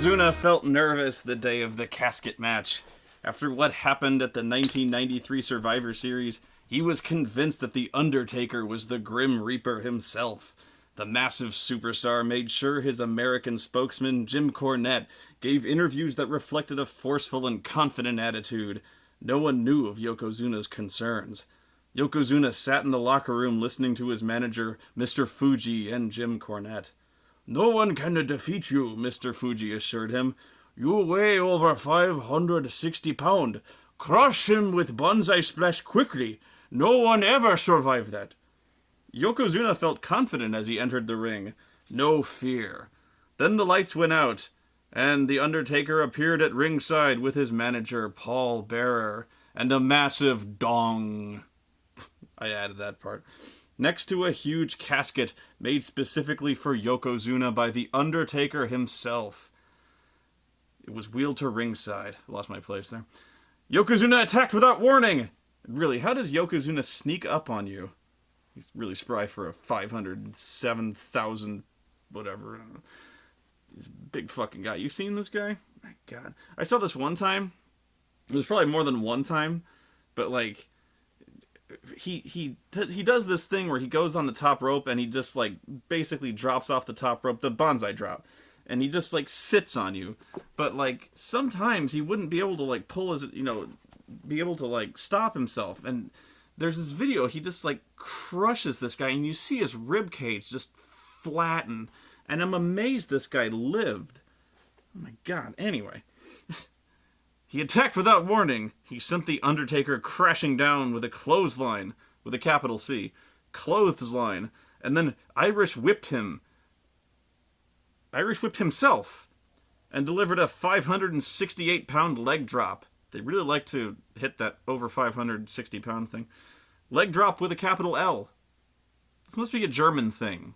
Yokozuna felt nervous the day of the casket match. After what happened at the 1993 Survivor Series, he was convinced that The Undertaker was the Grim Reaper himself. The massive superstar made sure his American spokesman, Jim Cornette, gave interviews that reflected a forceful and confident attitude. No one knew of Yokozuna's concerns. Yokozuna sat in the locker room listening to his manager, Mr. Fuji, and Jim Cornette. "No one can defeat you," Mr. Fuji assured him. "You weigh over 560 pounds. Crush him with Banzai Splash quickly. No one ever survived that." Yokozuna felt confident as he entered the ring. No fear. Then the lights went out, and The Undertaker appeared at ringside with his manager, Paul Bearer, and a massive dong. I added that part. Next to a huge casket made specifically for Yokozuna by The Undertaker himself. It was wheeled to ringside. Lost my place there. Yokozuna attacked without warning! Really, how does Yokozuna sneak up on you? He's really spry for a 507,000 whatever. He's a big fucking guy. You seen this guy? My God. I saw this one time. It was probably more than one time. But like, he does this thing where he goes on the top rope and he just like basically drops off the top rope, the bonsai drop, and he just like sits on you. But like sometimes he wouldn't be able to like pull his, be able to like stop himself. And there's this video, he just like crushes this guy and you see his rib cage just flatten. And I'm amazed this guy lived. Oh my God. Anyway. He attacked without warning. He sent The Undertaker crashing down with a clothesline, with a capital C. Clothesline. And then Irish whipped him. Irish whipped himself. And delivered a 568-pound leg drop. They really like to hit that over 560-pound thing. Leg drop with a capital L. This must be a German thing.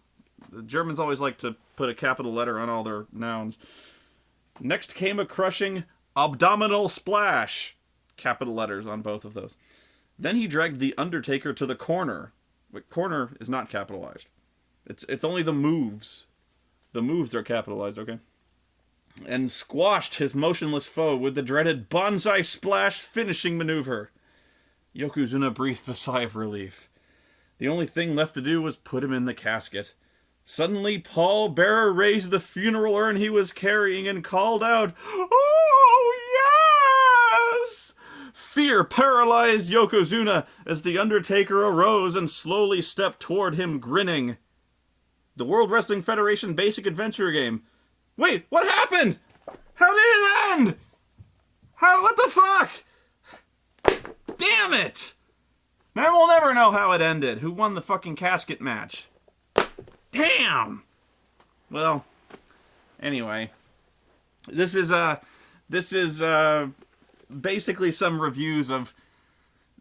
The Germans always like to put a capital letter on all their nouns. Next came a crushing abdominal splash. Capital letters on both of those. Then he dragged The Undertaker to the corner. But corner is not capitalized. It's only the moves. The moves are capitalized, okay? And squashed his motionless foe with the dreaded Banzai Splash finishing maneuver. Yokozuna breathed a sigh of relief. The only thing left to do was put him in the casket. Suddenly, Paul Bearer raised the funeral urn he was carrying and called out, "Oh, yes!" Fear paralyzed Yokozuna as The Undertaker arose and slowly stepped toward him, grinning. The World Wrestling Federation Basic Adventure game. Wait, what happened? How did it end? What the fuck? Damn it! Now we'll never know how it ended. Who won the fucking casket match? Damn! Well, anyway. This is basically some reviews of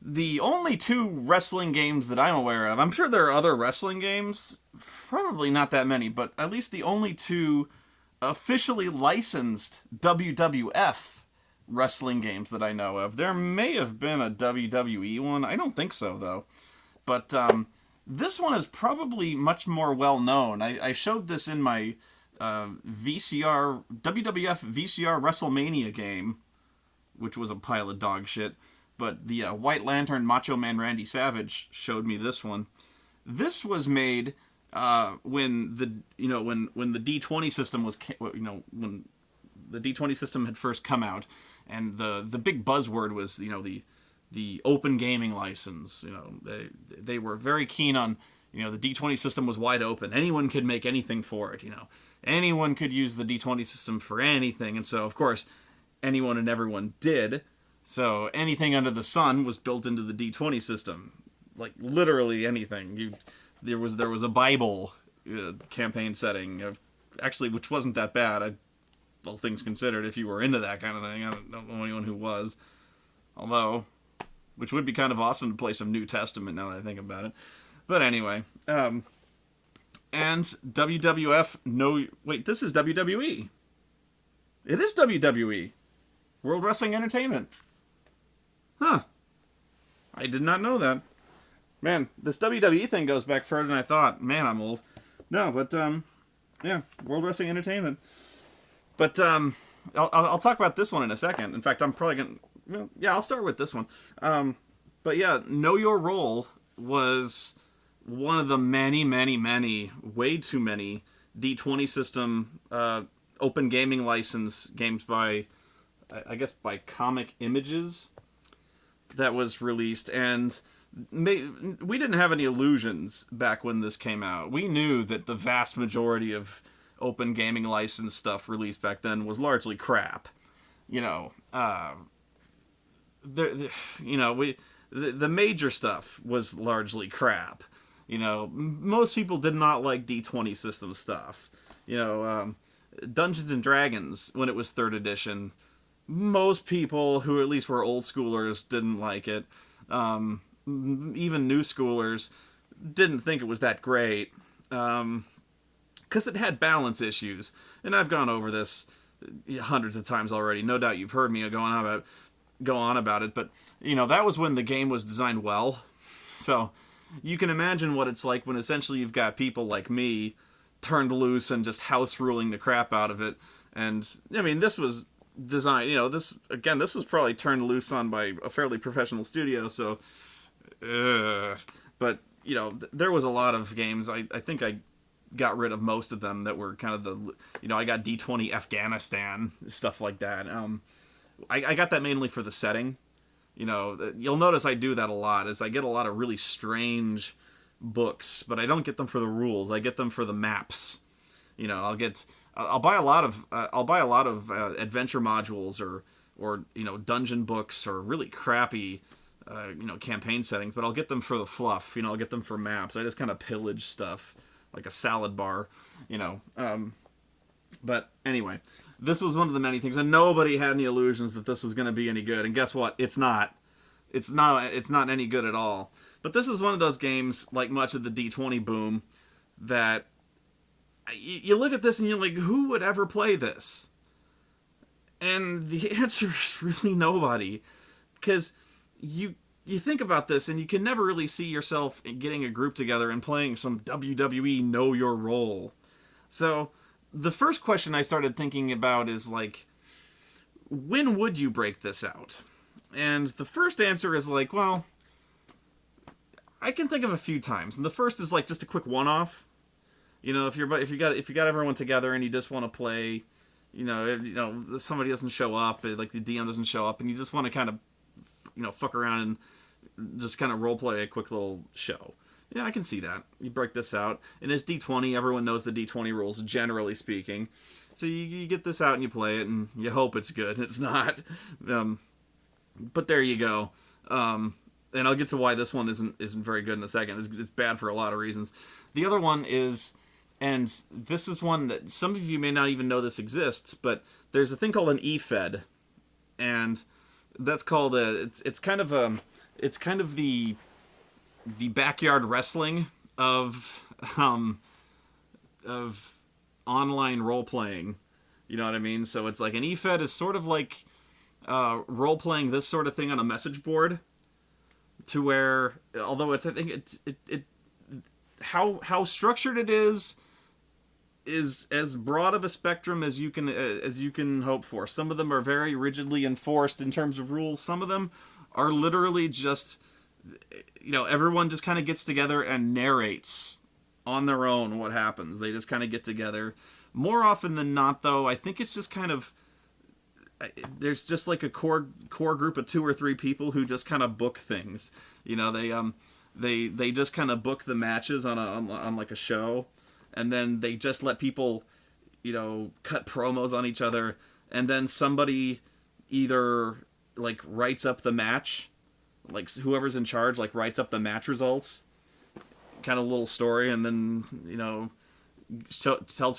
the only two wrestling games that I'm aware of. I'm sure there are other wrestling games. Probably not that many, but at least the only two officially licensed WWF wrestling games that I know of. There may have been a WWE one. I don't think so, though. But this one is probably much more well-known. I showed this in my WWF VCR WrestleMania game, which was a pile of dog shit. But the White Lantern Macho Man Randy Savage showed me this one. This was made when the D20 system was when the D20 system had first come out, and the big buzzword was the open gaming license. They were very keen on the D20 system was wide open. Anyone could make anything for it. Anyone could use the D20 system for anything, and so of course anyone and everyone did. So anything under the sun was built into the D20 system, like literally anything. There was a Bible campaign setting, actually, which wasn't that bad. All things considered, if you were into that kind of thing. I don't know anyone who was, although, which would be kind of awesome to play some New Testament now that I think about it. But anyway, and WWF. No, wait, this is WWE. It is WWE, World Wrestling Entertainment. Huh. I did not know that. Man, this WWE thing goes back further than I thought. Man, I'm old. No, but, yeah, World Wrestling Entertainment. But I'll talk about this one in a second. In fact, I'm probably gonna. Well, yeah, I'll start with this one. But yeah, Know Your Role was one of the many, way too many D20 system open gaming license games by, I guess, by Comic Images that was released. And we didn't have any illusions back when this came out. We knew that the vast majority of open gaming license stuff released back then was largely crap. You know, the major stuff was largely crap. You know, most people did not like D20 system stuff. You know, Dungeons and Dragons, when it was third edition, most people who at least were old schoolers didn't like it. Even new schoolers didn't think it was that great. Because it had balance issues. And I've gone over this hundreds of times already. No doubt you've heard me go on about it. But, you know, that was when the game was designed well. So you can imagine what it's like when essentially you've got people like me turned loose and just house ruling the crap out of it. And, I mean, this was designed, you know, this was probably turned loose on by a fairly professional studio, so, but, you know, there was a lot of games, I think I got rid of most of them that were kind of the, you know, I got D20 Afghanistan, stuff like that. I got that mainly for the setting. You know, you'll notice I do that a lot, is I get a lot of really strange books, but I don't get them for the rules. I get them for the maps. You know, I'll buy a lot of adventure modules or you know, dungeon books or really crappy you know, campaign settings, but I'll get them for the fluff. You know, I'll get them for maps. I just kind of pillage stuff like a salad bar, you know. But anyway, this was one of the many things, and nobody had any illusions that this was going to be any good. And guess what? It's not. It's not any good at all. But this is one of those games, like much of the D20 boom, that you look at this and you're like, who would ever play this? And the answer is really nobody. Because you think about this and you can never really see yourself getting a group together and playing some WWE Know Your Role. So the first question I started thinking about is like, when would you break this out? And the first answer is like, well, I can think of a few times. And the first is like just a quick one-off. You know, if you got everyone together and you just want to play, you know, somebody doesn't show up, like the DM doesn't show up, and you just want to kind of, you know, fuck around and just kind of role play a quick little show. Yeah, I can see that. You break this out, and it's D20. Everyone knows the D20 rules, generally speaking. So you get this out and you play it, and you hope it's good. It's not, but there you go. And I'll get to why this one isn't very good in a second. It's bad for a lot of reasons. The other one is. And this is one that some of you may not even know this exists, but there's a thing called an E-Fed, and that's called it's kind of the backyard wrestling of online role playing. You know what I mean? So it's like an E-Fed is sort of like role playing this sort of thing on a message board, to where, although I think it how structured it is as broad of a spectrum as you can hope for. Some of them are very rigidly enforced in terms of rules. Some of them are literally just, you know, everyone just kind of gets together and narrates on their own what happens. They just kind of get together. More often than not, though, I think it's just kind of, there's just like a core group of 2 or 3 people who just kind of book things. You know, they just kind of book the matches on like a show, and then they just let people, you know, cut promos on each other, and then somebody either like writes up the match, like whoever's in charge like writes up the match results, kind of little story, and then, you know, tells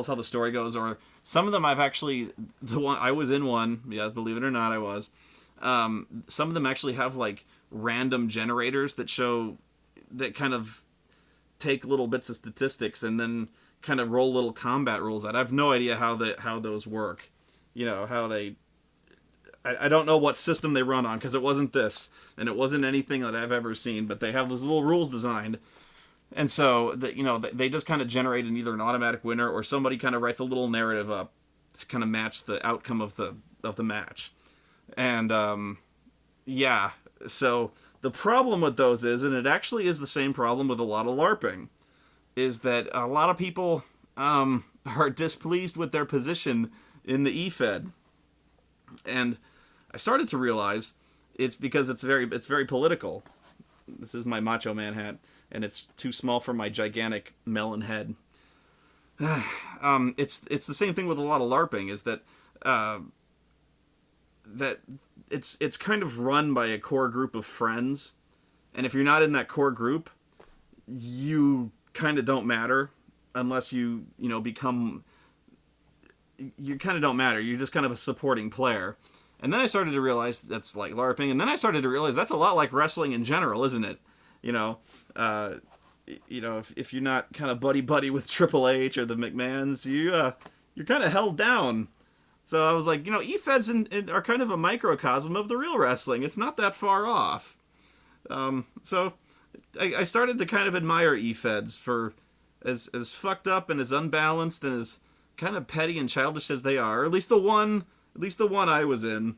how the story goes. Or some of them I've actually, the one I was in one, yeah, believe it or not, I was. Some of them actually have like random generators that kind of take little bits of statistics and then kind of roll little combat rules out. I have no idea how those work. You know, how they... I don't know what system they run on, because it wasn't this, and it wasn't anything that I've ever seen, but they have those little rules designed. And so, that, you know, they just kind of generate either an automatic winner, or somebody kind of writes a little narrative up. to kind of match the outcome of the match. And yeah, so the problem with those is, and it actually is the same problem with a lot of LARPing, is that a lot of people are displeased with their position in the EFED. And I started to realize it's because it's very political. This is my Macho Man hat, and it's too small for my gigantic melon head. It's the same thing with a lot of LARPing, is that that it's kind of run by a core group of friends, and if you're not in that core group, you kind of don't matter unless you become. You kind of don't matter. You're just kind of a supporting player. And then I started to realize that's like LARPing, and then I started to realize that's a lot like wrestling in general, isn't it? If you're not kind of buddy with Triple H or the McMahons, you're kind of held down. So I was like, EFEDs are kind of a microcosm of the real wrestling. It's not that far off. So I started to kind of admire EFEDs for as fucked up and as unbalanced and as kind of petty and childish as they are. Or at least the one I was in,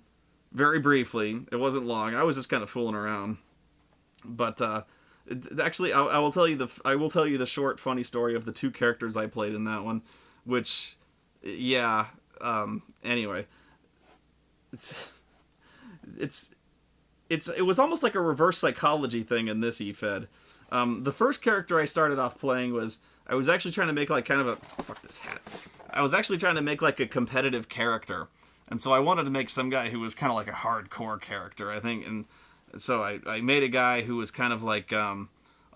very briefly. It wasn't long. I was just kind of fooling around. But actually, I will tell you the short funny story of the two characters I played in that one, which, yeah. Anyway, it was almost like a reverse psychology thing in this EFED. The first character I started off playing was, I was actually trying to make like kind of a, fuck this hat. I was actually trying to make like a competitive character. And so I wanted to make some guy who was kind of like a hardcore character, I think. And so I made a guy who was kind of like, I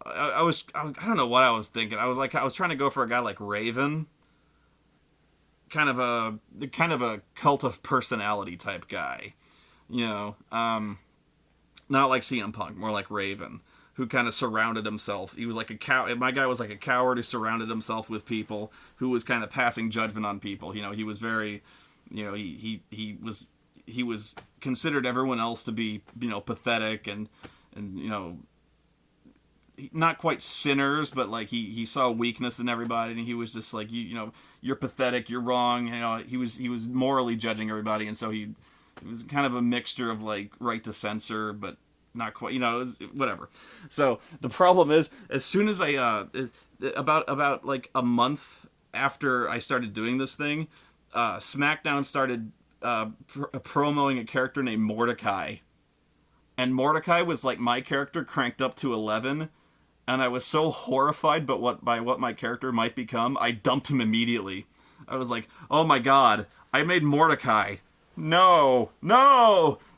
don't know what I was thinking. I was trying to go for a guy like Raven. Kind of a cult of personality type guy. Not like CM Punk, more like Raven, who kind of surrounded himself. He was like my guy was like a coward who surrounded himself with people, who was kind of passing judgment on people. He was very, he was considered everyone else to be, pathetic and not quite sinners, but like he saw weakness in everybody, and he was just like, you're pathetic, you're wrong. He was morally judging everybody, and so it was kind of a mixture of like right to censor, but not quite, it was, whatever. So the problem is, as soon as I about like a month after I started doing this thing, SmackDown started promoting a character named Mordecai, and Mordecai was like my character cranked up to 11. And I was so horrified by what my character might become, I dumped him immediately. I was like, oh my god, I made Mordecai. No.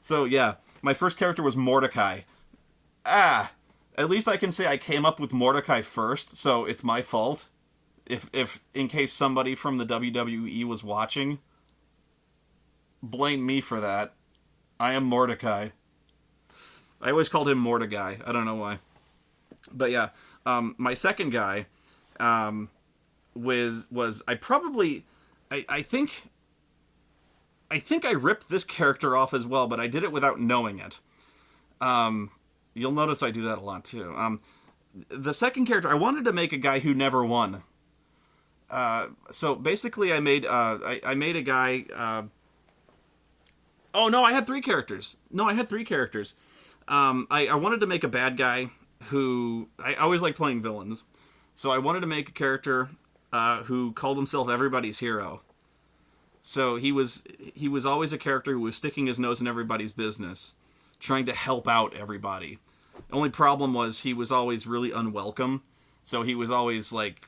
So yeah, my first character was Mordecai. At least I can say I came up with Mordecai first, so it's my fault. If in case somebody from the WWE was watching, blame me for that. I am Mordecai. I always called him Mordecai. I don't know why. But yeah, my second guy was I think I ripped this character off as well, but I did it without knowing it. You'll notice I do that a lot too. The second character, I wanted to make a guy who never won. So basically, I made a guy. Oh no, I had three characters. I wanted to make a bad guy who I always like playing villains, so I wanted to make a character who called himself everybody's hero. So he was always a character who was sticking his nose in everybody's business, trying to help out everybody. The only problem was he was always really unwelcome. So he was always like,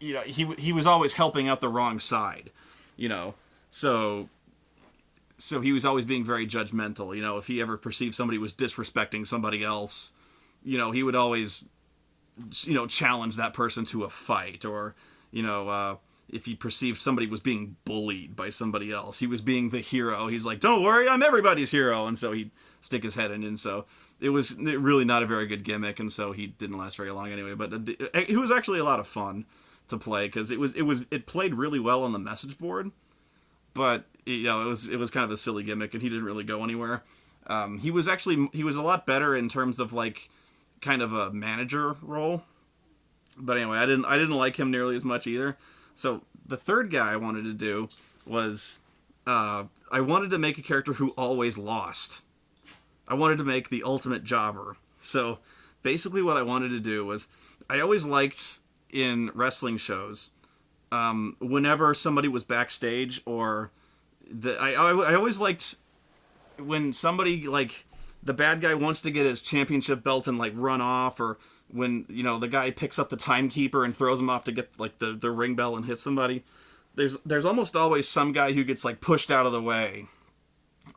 he was always helping out the wrong side, So he was always being very judgmental. If he ever perceived somebody was disrespecting somebody else, he would always, challenge that person to a fight. Or, if he perceived somebody was being bullied by somebody else, he was being the hero. He's like, don't worry, I'm everybody's hero. And so he'd stick his head in. And so it was really not a very good gimmick. And so he didn't last very long anyway. But it was actually a lot of fun to play, because it played really well on the message board. But it was kind of a silly gimmick, and he didn't really go anywhere. He was a lot better in terms of like kind of a manager role. But anyway, I didn't like him nearly as much either. So the third guy I wanted to do was I wanted to make a character who always lost. I wanted to make the ultimate jobber. So basically what I wanted to do was, I always liked in wrestling shows, whenever somebody was backstage, or I always liked when somebody, like, the bad guy wants to get his championship belt and, like, run off, or when, you know, the guy picks up the timekeeper and throws him off to get, like, the ring bell and hit somebody. There's almost always some guy who gets, like, pushed out of the way,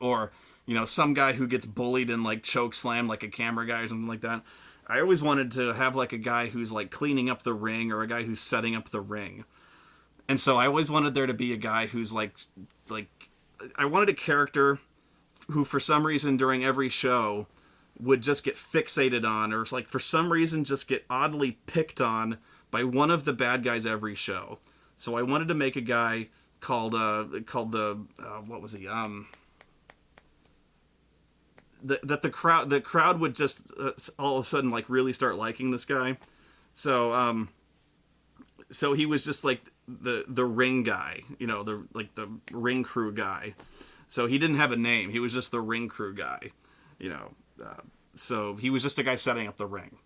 or, you know, some guy who gets bullied and, like, choke slammed, like a camera guy or something like that. I always wanted to have, like, a guy who's, like, cleaning up the ring, or a guy who's setting up the ring. And so I always wanted there to be a guy who's, like, I wanted a character who, for some reason, during every show, would just get fixated on, or, like, for some reason, just get oddly picked on by one of the bad guys every show. So I wanted to make a guy called what was he? That the crowd would just all of a sudden, like, really start liking this guy. So so he was just like the ring guy, you know, the ring crew guy. So he didn't have a name. He was just the ring crew guy, you know. So he was just a guy setting up the ring.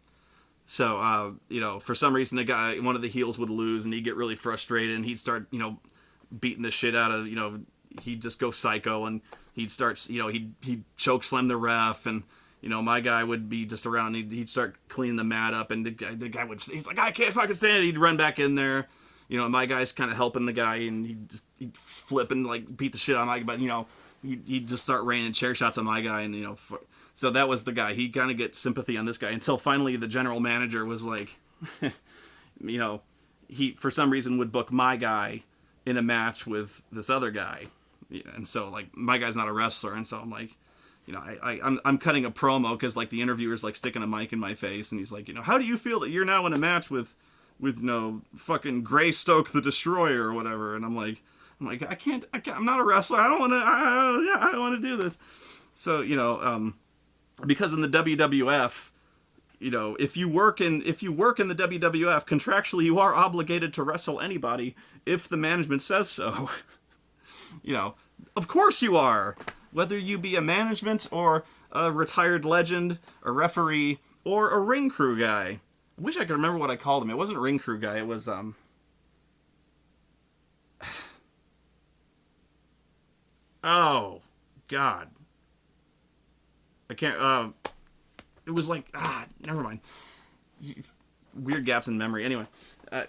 So you know, for some reason, one of the heels would lose, and he'd get really frustrated, and he'd start, you know, beating the shit out of, you know, he'd just go psycho, and he'd start, you know, he'd choke slam the ref, and, you know, my guy would be just around, and he'd start cleaning the mat up, and the guy would, he's like, I can't fucking stand it. He'd run back in there, you know, my guy's kind of helping the guy, and he'd flip and, like, beat the shit out of my guy, but, you know, he'd just start raining chair shots on my guy, and, you know, so that was the guy. He kind of gets sympathy on this guy, until finally the general manager was like, you know, he, for some reason, would book my guy in a match with this other guy. Yeah, and so, like, my guy's not a wrestler, and so I'm like, you know, I'm cutting a promo, because, like, the interviewer's, like, sticking a mic in my face, and he's like, you know, how do you feel that you're now in a match with you know, fucking Greystoke the Destroyer or whatever? And I'm like, I can't, I'm not a wrestler. I don't want to, I don't want to do this. So, you know, because in the WWF, you know, if you work in the WWF, contractually you are obligated to wrestle anybody if the management says so. You know, of course you are. Whether you be a management, or a retired legend, a referee, or a ring crew guy. I wish I could remember what I called him. It wasn't ring crew guy. It was, oh, God. I can't, it was like, never mind. Weird gaps in memory. Anyway, I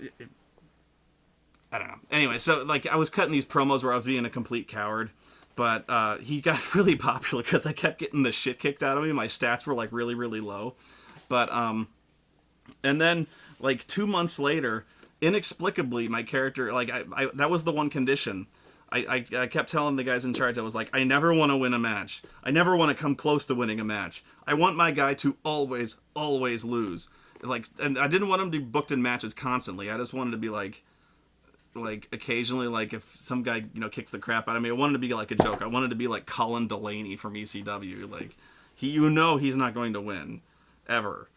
don't know. Anyway, so, like, I was cutting these promos where I was being a complete coward, but he got really popular because I kept getting the shit kicked out of me. My stats were, like, really, really low. But, and then, like, 2 months later, inexplicably, my character, like, I that was the one condition. I kept telling the guys in charge, I was like, I never want to win a match. I never want to come close to winning a match. I want my guy to always, always lose. Like, and I didn't want him to be booked in matches constantly. I just wanted to be, like, occasionally, like, if some guy, you know, kicks the crap out of me, I wanted to be like a joke. I wanted to be like Colin Delaney from ECW. Like, you know, he's not going to win ever.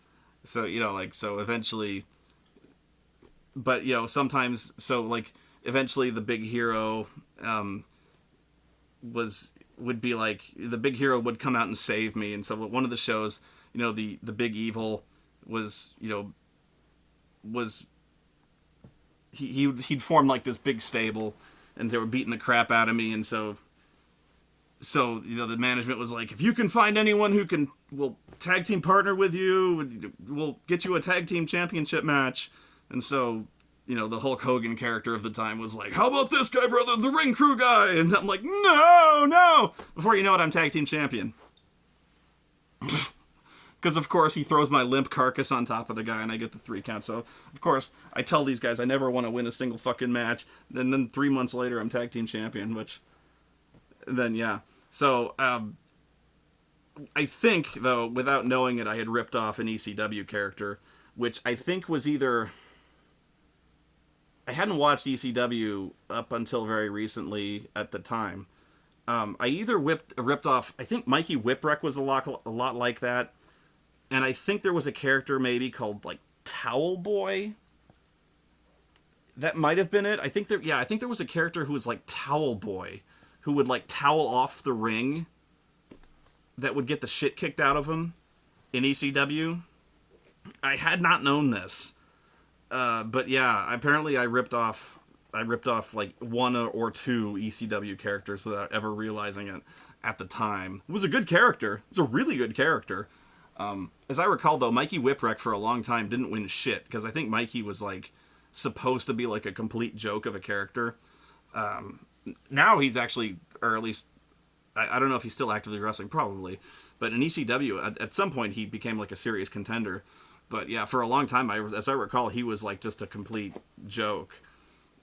So, you know, like, so eventually, but, you know, sometimes, so, like, eventually the big hero would be like, the big hero would come out and save me. And so one of the shows, you know, the big evil was, you know, he'd formed, like, this big stable, and they were beating the crap out of me. And so, you know, the management was like, if you can find anyone who will tag team partner with you, we'll get you a tag team championship match. And so, you know, the Hulk Hogan character of the time was like, how about this guy, brother, the ring crew guy? And I'm like, no. Before you know it, I'm tag team champion. Because, of course, he throws my limp carcass on top of the guy, and I get the 3 count. So, of course, I tell these guys I never want to win a single fucking match. And then 3 months later, I'm tag team champion, which, then, yeah. So, I think, though, without knowing it, I had ripped off an ECW character, which I think was either... I hadn't watched ECW up until very recently at the time. I either ripped off... I think Mikey Whipwreck was a lot like that. And I think there was a character maybe called, like, Towel Boy That might have been it. I think there was a character who was like Towel Boy, who would like towel off the ring that would get the shit kicked out of him in ECW. I had not known this, but yeah, apparently I ripped off like one or two ECW characters without ever realizing it at the time. It was a good character. It's a really good character. As I recall, though, Mikey Whipwreck for a long time didn't win shit because I think Mikey was like supposed to be like a complete joke of a character. Now he's actually, or at least I don't know if he's still actively wrestling, probably, but in ECW at some point he became like a serious contender. But yeah, for a long time, as I recall, he was like just a complete joke.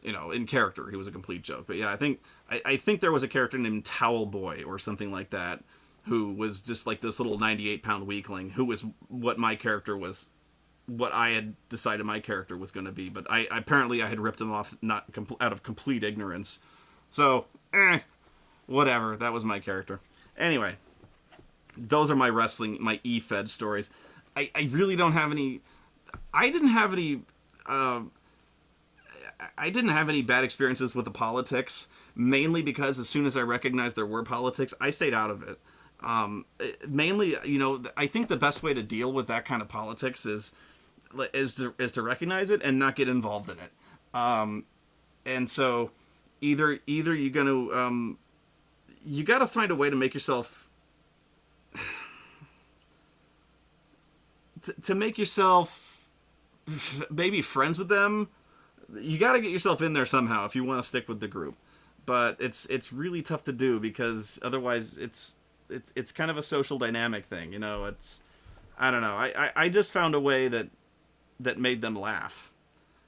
You know, in character, he was a complete joke. But yeah, I think there was a character named Towel Boy or something like that, who was just like this little 98-pound weakling, who was what my character was, what I had decided my character was going to be. But I had ripped him off out of complete ignorance. So, whatever. That was my character. Anyway, those are my E-Fed stories. I really don't have any. I didn't have any bad experiences with the politics, mainly because as soon as I recognized there were politics, I stayed out of it. Mainly, I think the best way to deal with that kind of politics is to recognize it and not get involved in it. And so either you're going to, you got to find a way to make yourself, to make yourself maybe friends with them. You got to get yourself in there somehow if you want to stick with the group. But it's really tough to do because otherwise it's kind of a social dynamic thing, I don't know. I just found a way that made them laugh.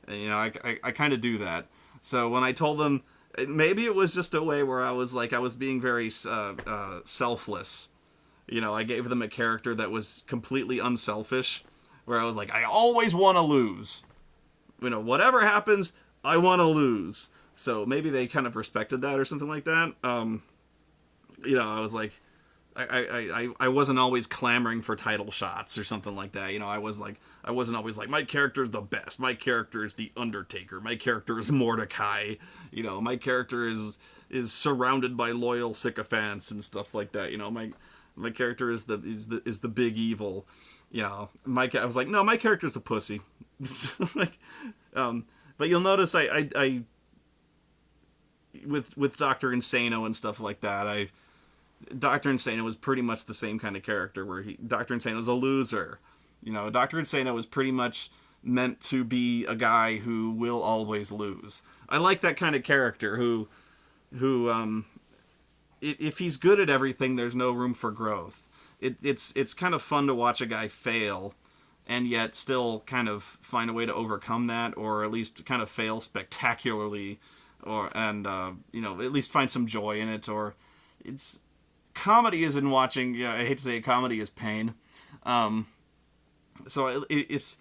And, I kind of do that. So when I told them, maybe it was just a way where I was being very selfless. I gave them a character that was completely unselfish, where I was like, I always want to lose. Whatever happens, I want to lose. So maybe they kind of respected that or something like that. I was like, I wasn't always clamoring for title shots or something like that. I wasn't always like, my character is the best. My character is the Undertaker. My character is Mordecai. My character is surrounded by loyal sycophants and stuff like that. My character is the big evil. I was like, no, my character's a pussy. But you'll notice I with Dr. Insano and stuff like that, Dr. Insano was pretty much the same kind of character where Dr. Insano's a loser. Dr. Insano was pretty much meant to be a guy who will always lose. I like that kind of character who if he's good at everything, there's no room for growth. It's kind of fun to watch a guy fail and yet still kind of find a way to overcome that, or at least kind of fail spectacularly, and at least find some joy in it. Or comedy is in watching. Yeah, I hate to say it, comedy is pain. So if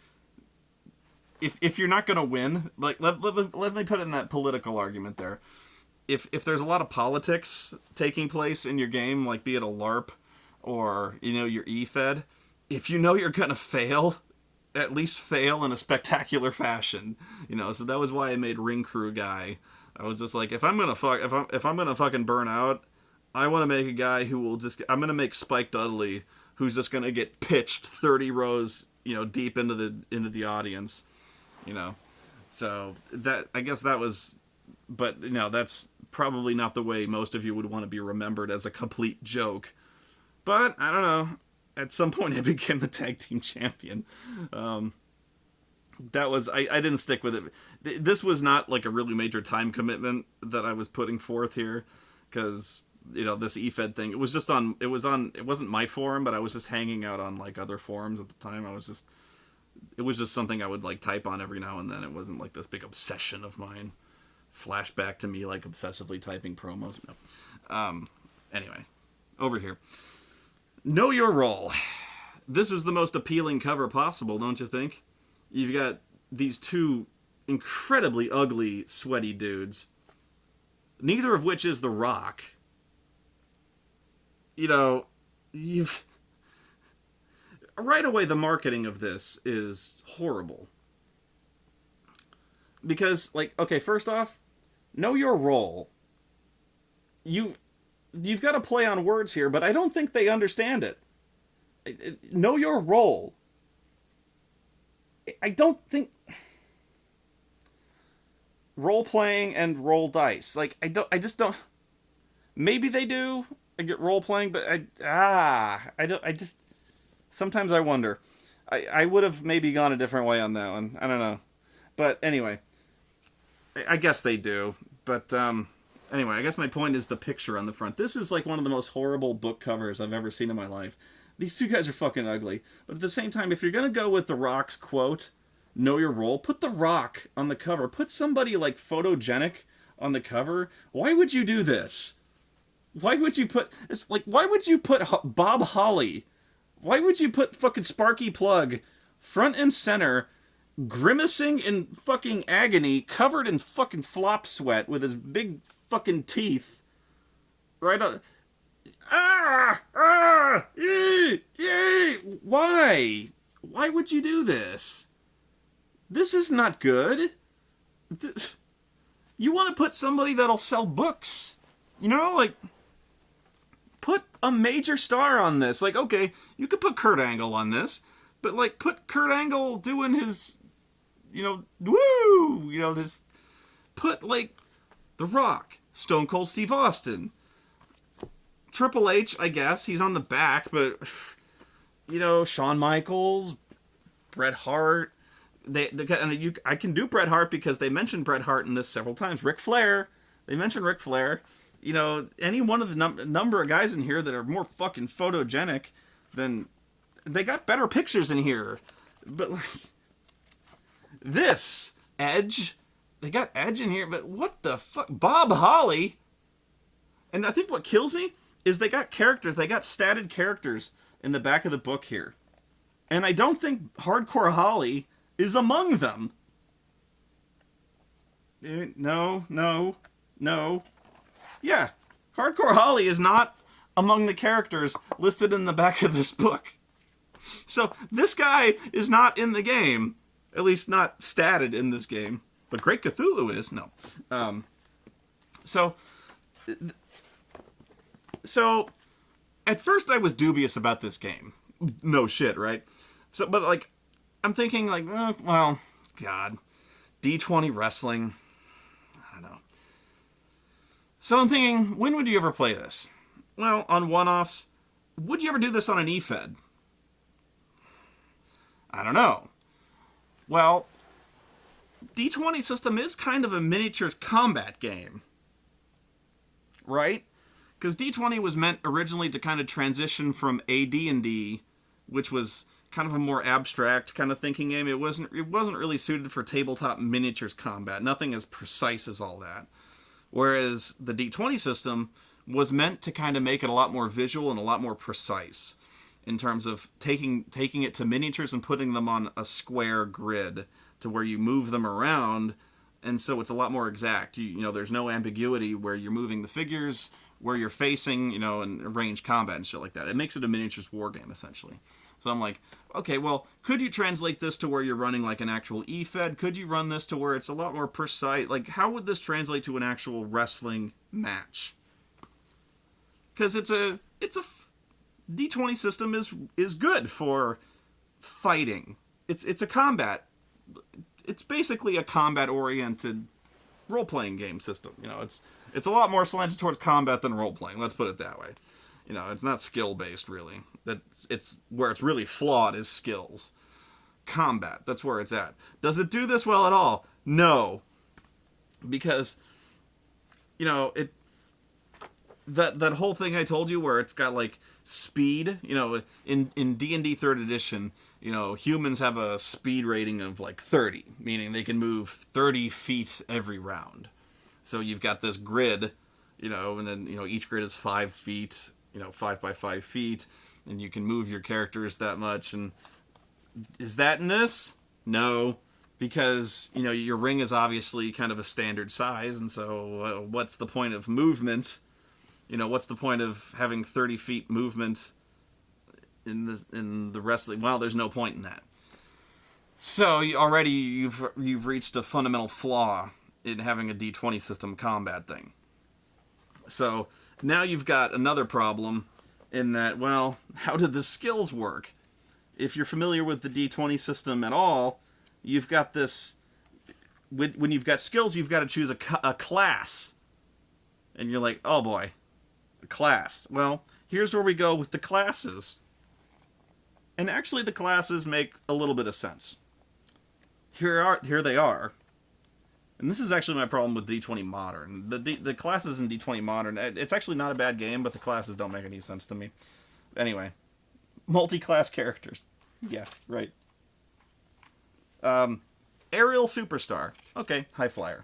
you're not going to win, like let me put in that political argument there. If there's a lot of politics taking place in your game, like be it a LARP or your E-Fed, if you're gonna fail, at least fail in a spectacular fashion. So that was why I made Ring Crew Guy. I was just like, if I'm gonna fucking burn out, I want to make a guy who will I'm gonna make Spike Dudley, who's just gonna get pitched 30 rows, deep into the audience. So that, I guess that was, but that's probably not the way most of you would want to be remembered, as a complete joke. But I don't know. At some point, I became the tag team champion. That was I didn't stick with it. This was not like a really major time commitment that I was putting forth here, because this E-Fed thing. It wasn't my forum, but I was just hanging out on like other forums at the time. It was just something I would like type on every now and then. It wasn't like this big obsession of mine. Flashback to me like obsessively typing promos. No. Anyway, over here. Know your role. This is the most appealing cover possible, don't you think? You've got these two incredibly ugly, sweaty dudes, neither of which is The Rock. You've... Right away, the marketing of this is horrible. Because, like, okay, first off, know your role. You've got to play on words here, but I don't think they understand it. Know your role. I don't think role playing and roll dice. Like, I just don't. Maybe they do. I get role playing, but I don't. I just sometimes I wonder. I would have maybe gone a different way on that one. I don't know, but anyway, I guess they do. But anyway, I guess my point is the picture on the front. This is like one of the most horrible book covers I've ever seen in my life. These two guys are fucking ugly. But at the same time, if you're gonna go with The Rock's quote, "Know your role," put The Rock on the cover. Put somebody like photogenic on the cover. Why would you do this? Why would you put it's like why would you put Bob Holly? Why would you put fucking Sparky Plug front and center, grimacing in fucking agony, covered in fucking flop sweat with his big fucking teeth? Right on. Why? Why would you do this? This is not good. You want to put somebody that'll sell books. You know, like, put a major star on this. Like, okay, you could put Kurt Angle on this, but, like, put Kurt Angle doing his, woo! This. Put, like, The Rock, Stone Cold Steve Austin, Triple H, I guess. He's on the back, but, Shawn Michaels, Bret Hart. I can do Bret Hart because they mentioned Bret Hart in this several times. Ric Flair. They mentioned Ric Flair. Any one of the number of guys in here that are more fucking photogenic than... They got better pictures in here. But, like... This, Edge... They got Edge in here, but what the fuck? Bob Holly? And I think what kills me is they got characters. They got statted characters in the back of the book here. And I don't think Hardcore Holly is among them. No. Yeah, Hardcore Holly is not among the characters listed in the back of this book. So this guy is not in the game. At least not statted in this game. But Great Cthulhu is. No. So at first I was dubious about this game. No shit, right? So, but like, I'm thinking like, well, God, D20 wrestling. I don't know. So I'm thinking, when would you ever play this? Well, on one-offs. Would you ever do this on an eFed? I don't know. Well, D20 system is kind of a miniatures combat game. Right? Because D20 was meant originally to kind of transition from AD&D, which was kind of a more abstract kind of thinking game. It wasn't really suited for tabletop miniatures combat. Nothing as precise as all that. Whereas the D20 system was meant to kind of make it a lot more visual and a lot more precise in terms of taking it to miniatures and putting them on a square grid to where you move them around, and so it's a lot more exact. There's no ambiguity where you're moving the figures, where you're facing, and range combat and shit like that. It makes it a miniatures war game, essentially. So I'm like, okay, well, could you translate this to where you're running like an actual eFed? Could you run this to where it's a lot more precise? Like, how would this translate to an actual wrestling match? Because it's a D20 system is good for fighting. It's a combat. It's basically a combat-oriented role-playing game system. It's a lot more slanted towards combat than role-playing. Let's put it that way. It's not skill-based, really. It's where it's really flawed is skills. Combat, that's where it's at. Does it do this well at all? No. Because, that whole thing I told you where it's got, like, speed, in D&D 3rd edition, humans have a speed rating of, like, 30, meaning they can move 30 feet every round. So you've got this grid, and then, each grid is 5 feet, 5 by 5 feet, and you can move your characters that much, and is that in this? No, because, your ring is obviously kind of a standard size, and so what's the point of movement? What's the point of having 30 feet movement in the wrestling? Well, there's no point in that. So already you've reached a fundamental flaw in having a D20 system combat thing. So now you've got another problem in that, well, how do the skills work? If you're familiar with the D20 system at all, you've got this. When you've got skills, you've got to choose a class. And you're like, oh boy, a class. Well, here's where we go with the classes. And actually, the classes make a little bit of sense. Here they are. And this is actually my problem with D20 Modern. The classes in D20 Modern, it's actually not a bad game, but the classes don't make any sense to me. Anyway, multi-class characters. Yeah, right. Aerial Superstar. Okay, High Flyer.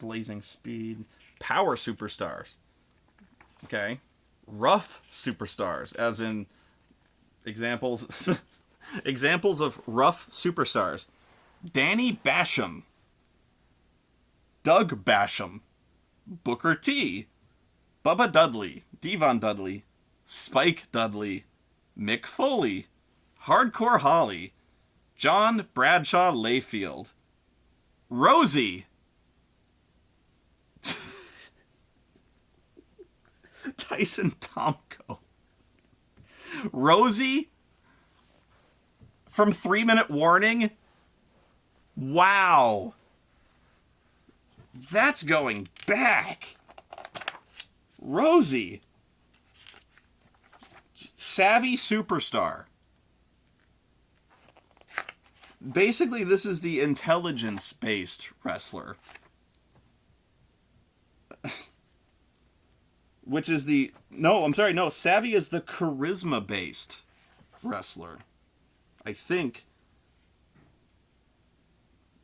Blazing Speed. Power Superstars. Okay. Rough Superstars, as in examples examples of rough superstars. Danny Basham. Doug Basham. Booker T. Bubba Dudley. Devon Dudley. Spike Dudley. Mick Foley. Hardcore Holly. John Bradshaw Layfield. Rosie. Tyson Tomko. Rosie from 3 Minute Warning. Wow. That's going back. Rosie. Savvy Superstar. Basically, this is the intelligence-based wrestler. Which is the... No, I'm sorry, no. Savvy is the charisma-based wrestler. I think.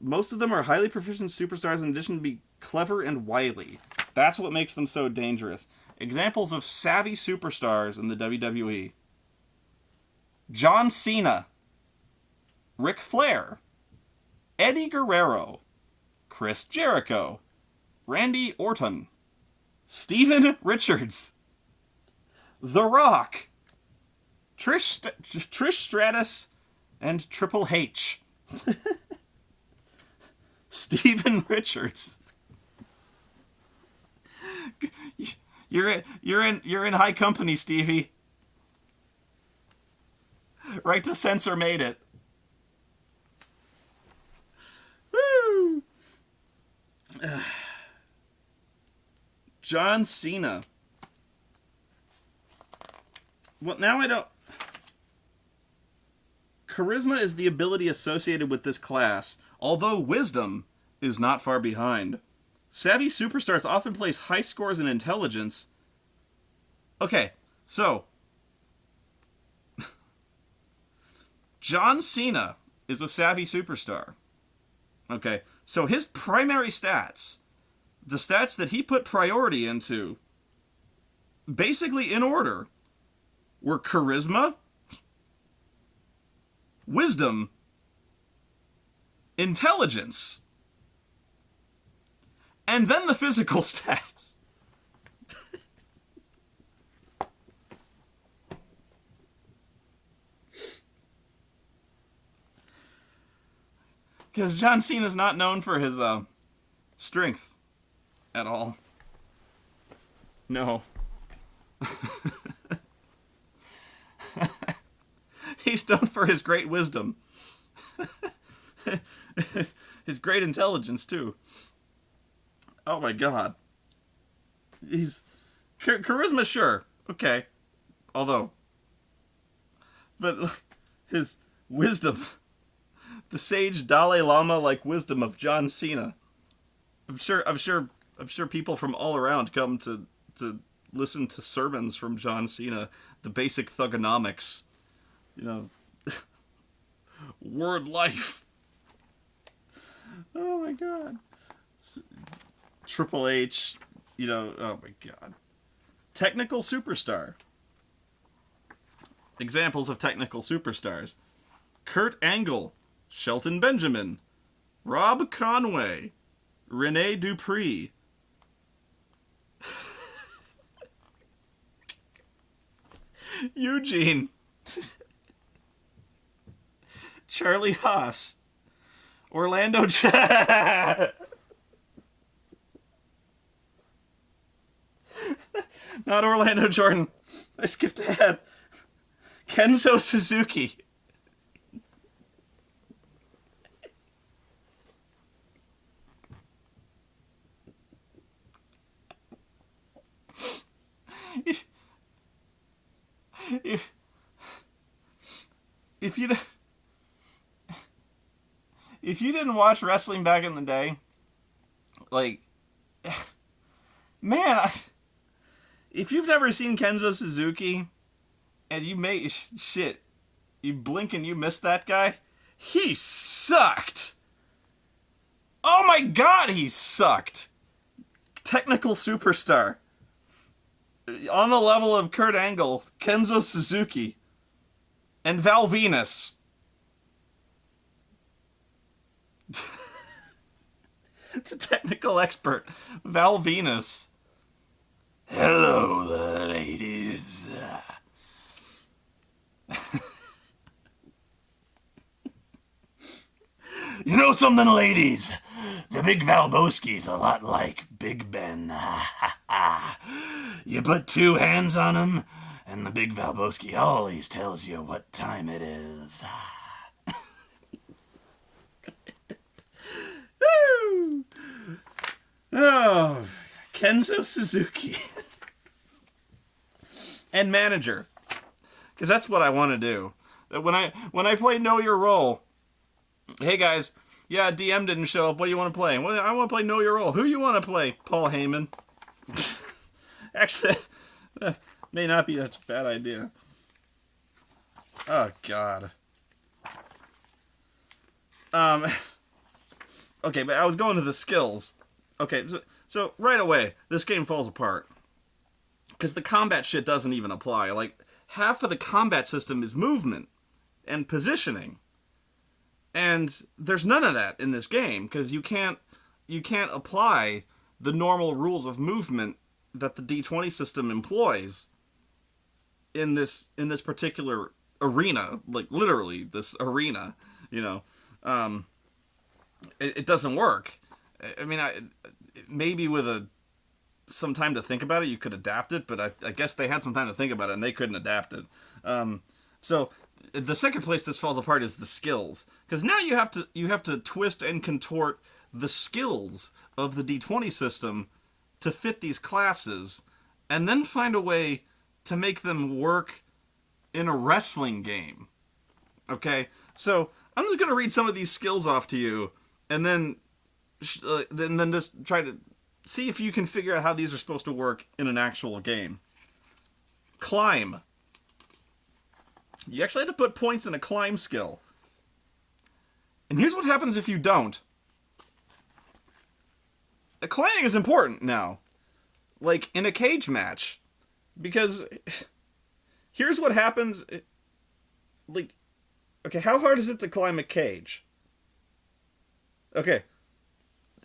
Most of them are highly proficient superstars in addition to be clever and wily. That's what makes them so dangerous. Examples of savvy superstars in the WWE. John Cena. Ric Flair. Eddie Guerrero. Chris Jericho. Randy Orton. Steven Richards. The Rock. Trish Stratus and Triple H. Steven Richards. You're in high company, Stevie. Right to Censor made it. Woo! John Cena. Well, now I don't... Charisma is the ability associated with this class, although wisdom is not far behind. Savvy superstars often place high scores in intelligence. Okay, so... John Cena is a savvy superstar. Okay, so his primary stats, the stats that he put priority into, basically in order, were charisma, wisdom, intelligence, and then the physical stats. Because John Cena's not known for his strength at all. No. He's known for his great wisdom. His great intelligence, too. Oh my god. He's... Charisma, sure. Okay. Although... But his wisdom... The sage Dalai Lama-like wisdom of John Cena. I'm sure people from all around come to listen to sermons from John Cena. The basic thugonomics. You know... Word life. Oh my god. Triple H, you know, oh my god. Technical superstar. Examples of technical superstars. Kurt Angle, Shelton Benjamin, Rob Conway, Rene Dupree. Eugene. Charlie Haas. Orlando Not Orlando Jordan. I skipped ahead. Kenzo Suzuki. if, if if you if you didn't watch wrestling back in the day, like, man, if you've never seen Kenzo Suzuki and you may shit, you blink and you miss that guy, he sucked. Oh my god, he sucked. Technical superstar. On the level of Kurt Angle, Kenzo Suzuki, and Val Venus. The technical expert, Val Venus. Hello, ladies. You know something, ladies? The Big Valboski's a lot like Big Ben. You put two hands on him, and the Big Valboski always tells you what time it is. Oh, Kenzo Suzuki. And manager. Because that's what I want to do. When I play Know Your Role, hey guys, yeah, DM didn't show up. What do you want to play? Well, I want to play Know Your Role. Who you want to play? Paul Heyman. Actually, that may not be such a bad idea. Oh, God. Okay, but I was going to the skills. Okay, so right away, this game falls apart. Because the combat shit doesn't even apply. Like, half of the combat system is movement and positioning. And there's none of that in this game, because you can't apply the normal rules of movement that the D20 system employs in this particular arena, like literally this arena, you know. It doesn't work. I mean, maybe with some time to think about it, you could adapt it, but I guess they had some time to think about it and they couldn't adapt it. So the second place this falls apart is the skills, because now you have to twist and contort the skills of the D20 system to fit these classes, and then find a way to make them work in a wrestling game. Okay, so I'm just gonna read some of these skills off to you, and then just try to see if you can figure out how these are supposed to work in an actual game. Climb. You actually have to put points in a climb skill. And here's what happens if you don't. Climbing is important now. Like, in a cage match. Because here's what happens. Like, okay, how hard is it to climb a cage? Okay.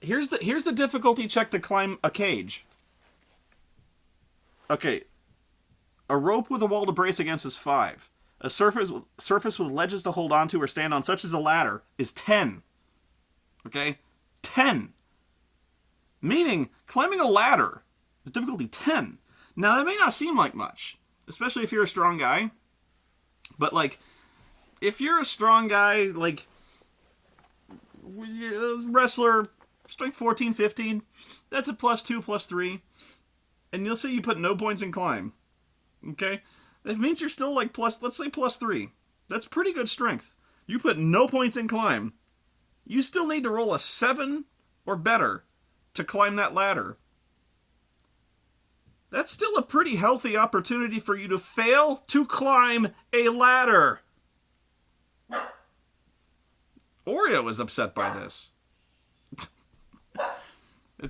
Here's the difficulty check to climb a cage. Okay. A rope with a wall to brace against is 5. A surface with ledges to hold onto or stand on, such as a ladder, is 10. Okay? 10. Meaning, climbing a ladder is difficulty 10. Now, that may not seem like much, especially if you're a strong guy. But, like, if you're a strong guy, like, wrestler, strength 14, 15, that's a +2, +3. And you'll say you put no points in climb. Okay? That means you're still, like, let's say +3. That's pretty good strength. You put no points in climb. You still need to roll a 7 or better to climb that ladder. That's still a pretty healthy opportunity for you to fail to climb a ladder. Oreo is upset by this.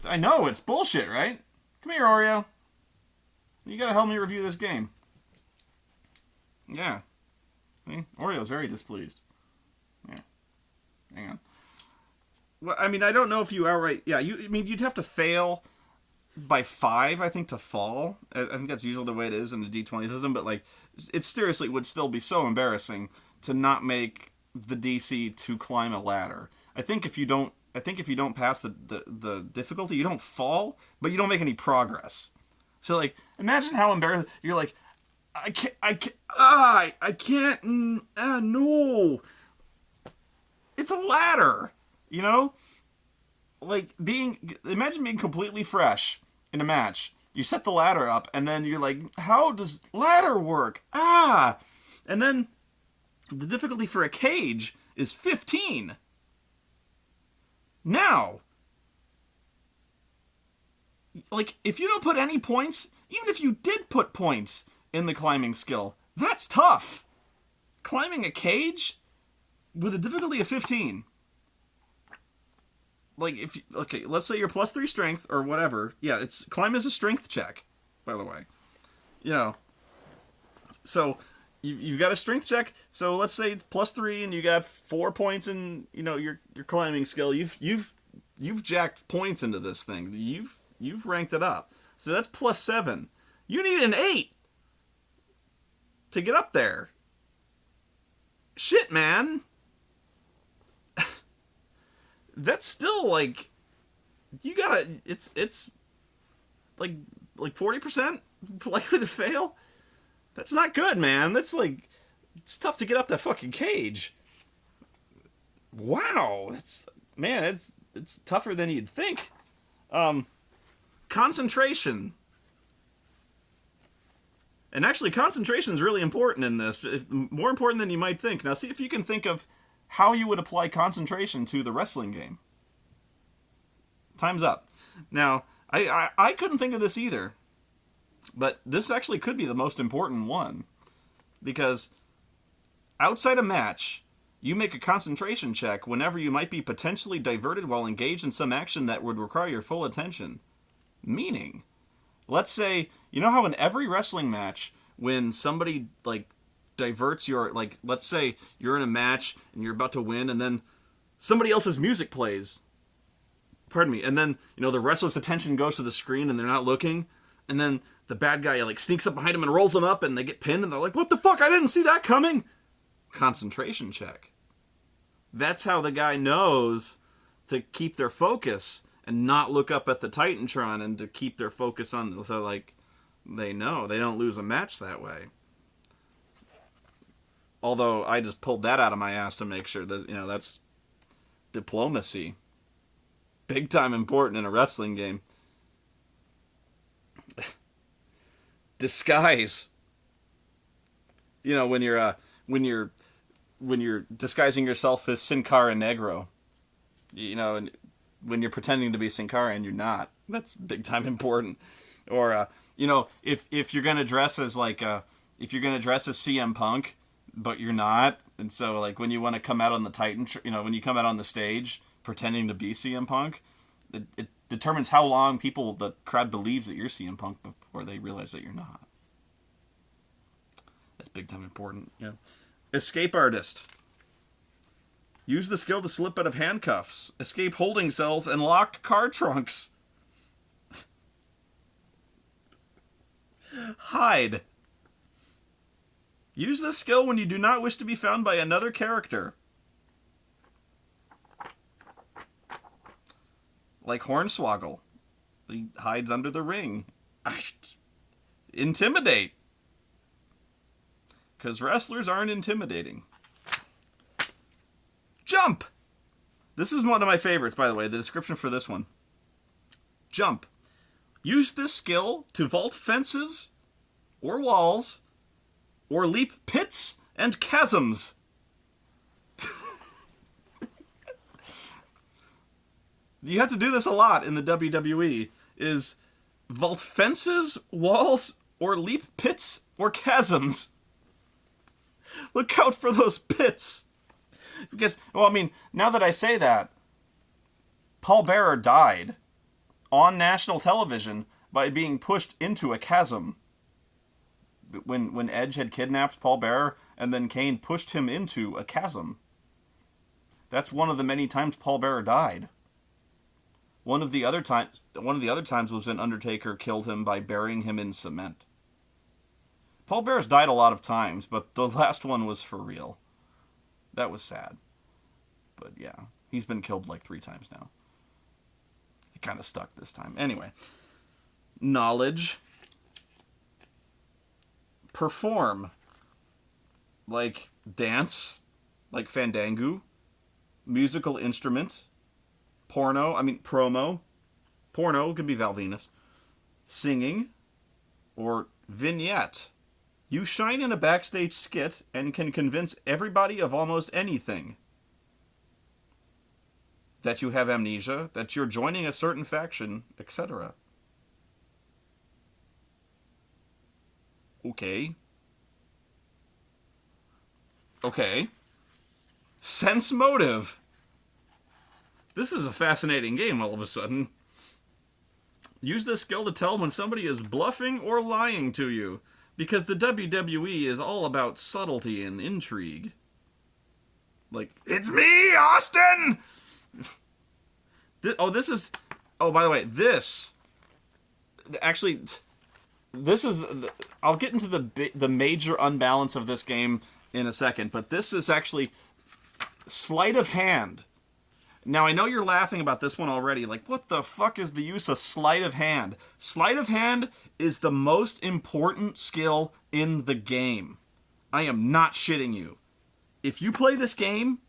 I know, it's bullshit, right? Come here, Oreo. You gotta help me review this game. Yeah. See? Oreo's very displeased. Yeah. Hang on. Well, I mean, I don't know if you outright... Yeah, you'd have to fail by 5, I think, to fall. I think that's usually the way it is in the D20 system, but, like, it seriously would still be so embarrassing to not make the DC to climb a ladder. I think if you don't pass the difficulty, you don't fall, but you don't make any progress. So like, imagine how embarrassing you're like, I can't, no. It's a ladder, you know? Like imagine being completely fresh in a match. You set the ladder up, and then you're like, how does ladder work? And then the difficulty for a cage is 15. Now, like, if you don't put any points, even if you did put points in the climbing skill, that's tough. Climbing a cage with a difficulty of 15. Like, okay, let's say you're +3 strength or whatever. Yeah, climb is a strength check, by the way. You know, so you've got a strength check. So let's say +3, and you got 4 points in your climbing skill. You've jacked points into this thing. You've ranked it up. So that's +7. You need an 8 to get up there. Shit, man. That's still like you gotta. It's like 40% likely to fail. That's not good, man. That's like, it's tough to get up that fucking cage. Wow, it's tougher than you'd think. Concentration. And actually, concentration is really important in this. More important than you might think. Now, see if you can think of how you would apply concentration to the wrestling game. Time's up. Now, I couldn't think of this either. But this actually could be the most important one. Because outside a match, you make a concentration check whenever you might be potentially diverted while engaged in some action that would require your full attention. Meaning, let's say, you know how in every wrestling match, when somebody, like, diverts your, like, let's say you're in a match and you're about to win, and then somebody else's music plays. Pardon me. And then, the wrestler's attention goes to the screen and they're not looking. And then the bad guy, like, sneaks up behind him and rolls them up, and they get pinned, and they're like, what the fuck? I didn't see that coming. Concentration check. That's how the guy knows to keep their focus and not look up at the Titantron, and to keep their focus on, so, like, they know. They don't lose a match that way. Although, I just pulled that out of my ass to make sure that, that's diplomacy. Big time important in a wrestling game. Disguise. When you're disguising yourself as Sin Cara Negro. And when you're pretending to be Sin Cara and you're not. That's big time important. Or if you're gonna dress as CM Punk, but you're not, and so, like, when you want to come out on the Titan, when you come out on the stage pretending to be CM Punk, it determines how long the crowd believes that you're CM Punk before they realize that you're not. That's big time important. Yeah. Escape artist. Use the skill to slip out of handcuffs, escape holding cells, and locked car trunks. Hide. Use this skill when you do not wish to be found by another character. Like Hornswoggle. He hides under the ring. Intimidate. Because wrestlers aren't intimidating. Jump! This is one of my favorites, by the way, the description for this one. Jump. Use this skill to vault fences or walls or leap pits and chasms. You have to do this a lot in the WWE, is vault fences, walls, or leap pits or chasms. Look out for those pits. Because, now that I say that, Paul Bearer died on national television by being pushed into a chasm. When Edge had kidnapped Paul Bearer, and then Kane pushed him into a chasm. That's one of the many times Paul Bearer died. One of the other times was when Undertaker killed him by burying him in cement. Paul Bearer's died a lot of times, but the last one was for real. That was sad. But yeah, he's been killed like 3 times now. It kind of stuck this time. Anyway, knowledge. Perform. Like dance. Like fandango. Musical instrument. Promo. Porno could be Val Venus. Singing. Or vignette. You shine in a backstage skit and can convince everybody of almost anything. That you have amnesia, that you're joining a certain faction, etc. Okay. Sense motive. This is a fascinating game all of a sudden. Use this skill to tell when somebody is bluffing or lying to you, because the WWE is all about subtlety and intrigue. Like, it's me, Austin! By the way, this is, I'll get into the major unbalance of this game in a second, but this is actually sleight of hand. Now, I know you're laughing about this one already. Like, what the fuck is the use of sleight of hand? Sleight of hand is the most important skill in the game. I am not shitting you. If you play this game,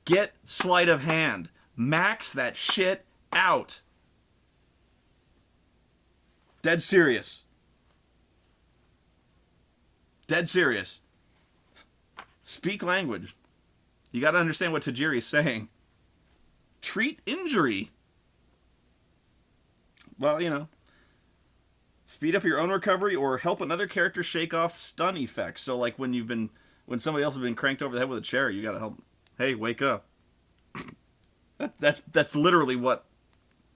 get sleight of hand. Max that shit out. Dead serious. Dead serious. Speak language. You gotta understand what Tajiri's saying. Treat injury. Well, you know. Speed up your own recovery or help another character shake off stun effects. So like when somebody else has been cranked over the head with a chair, you gotta help. Hey, wake up. That's literally what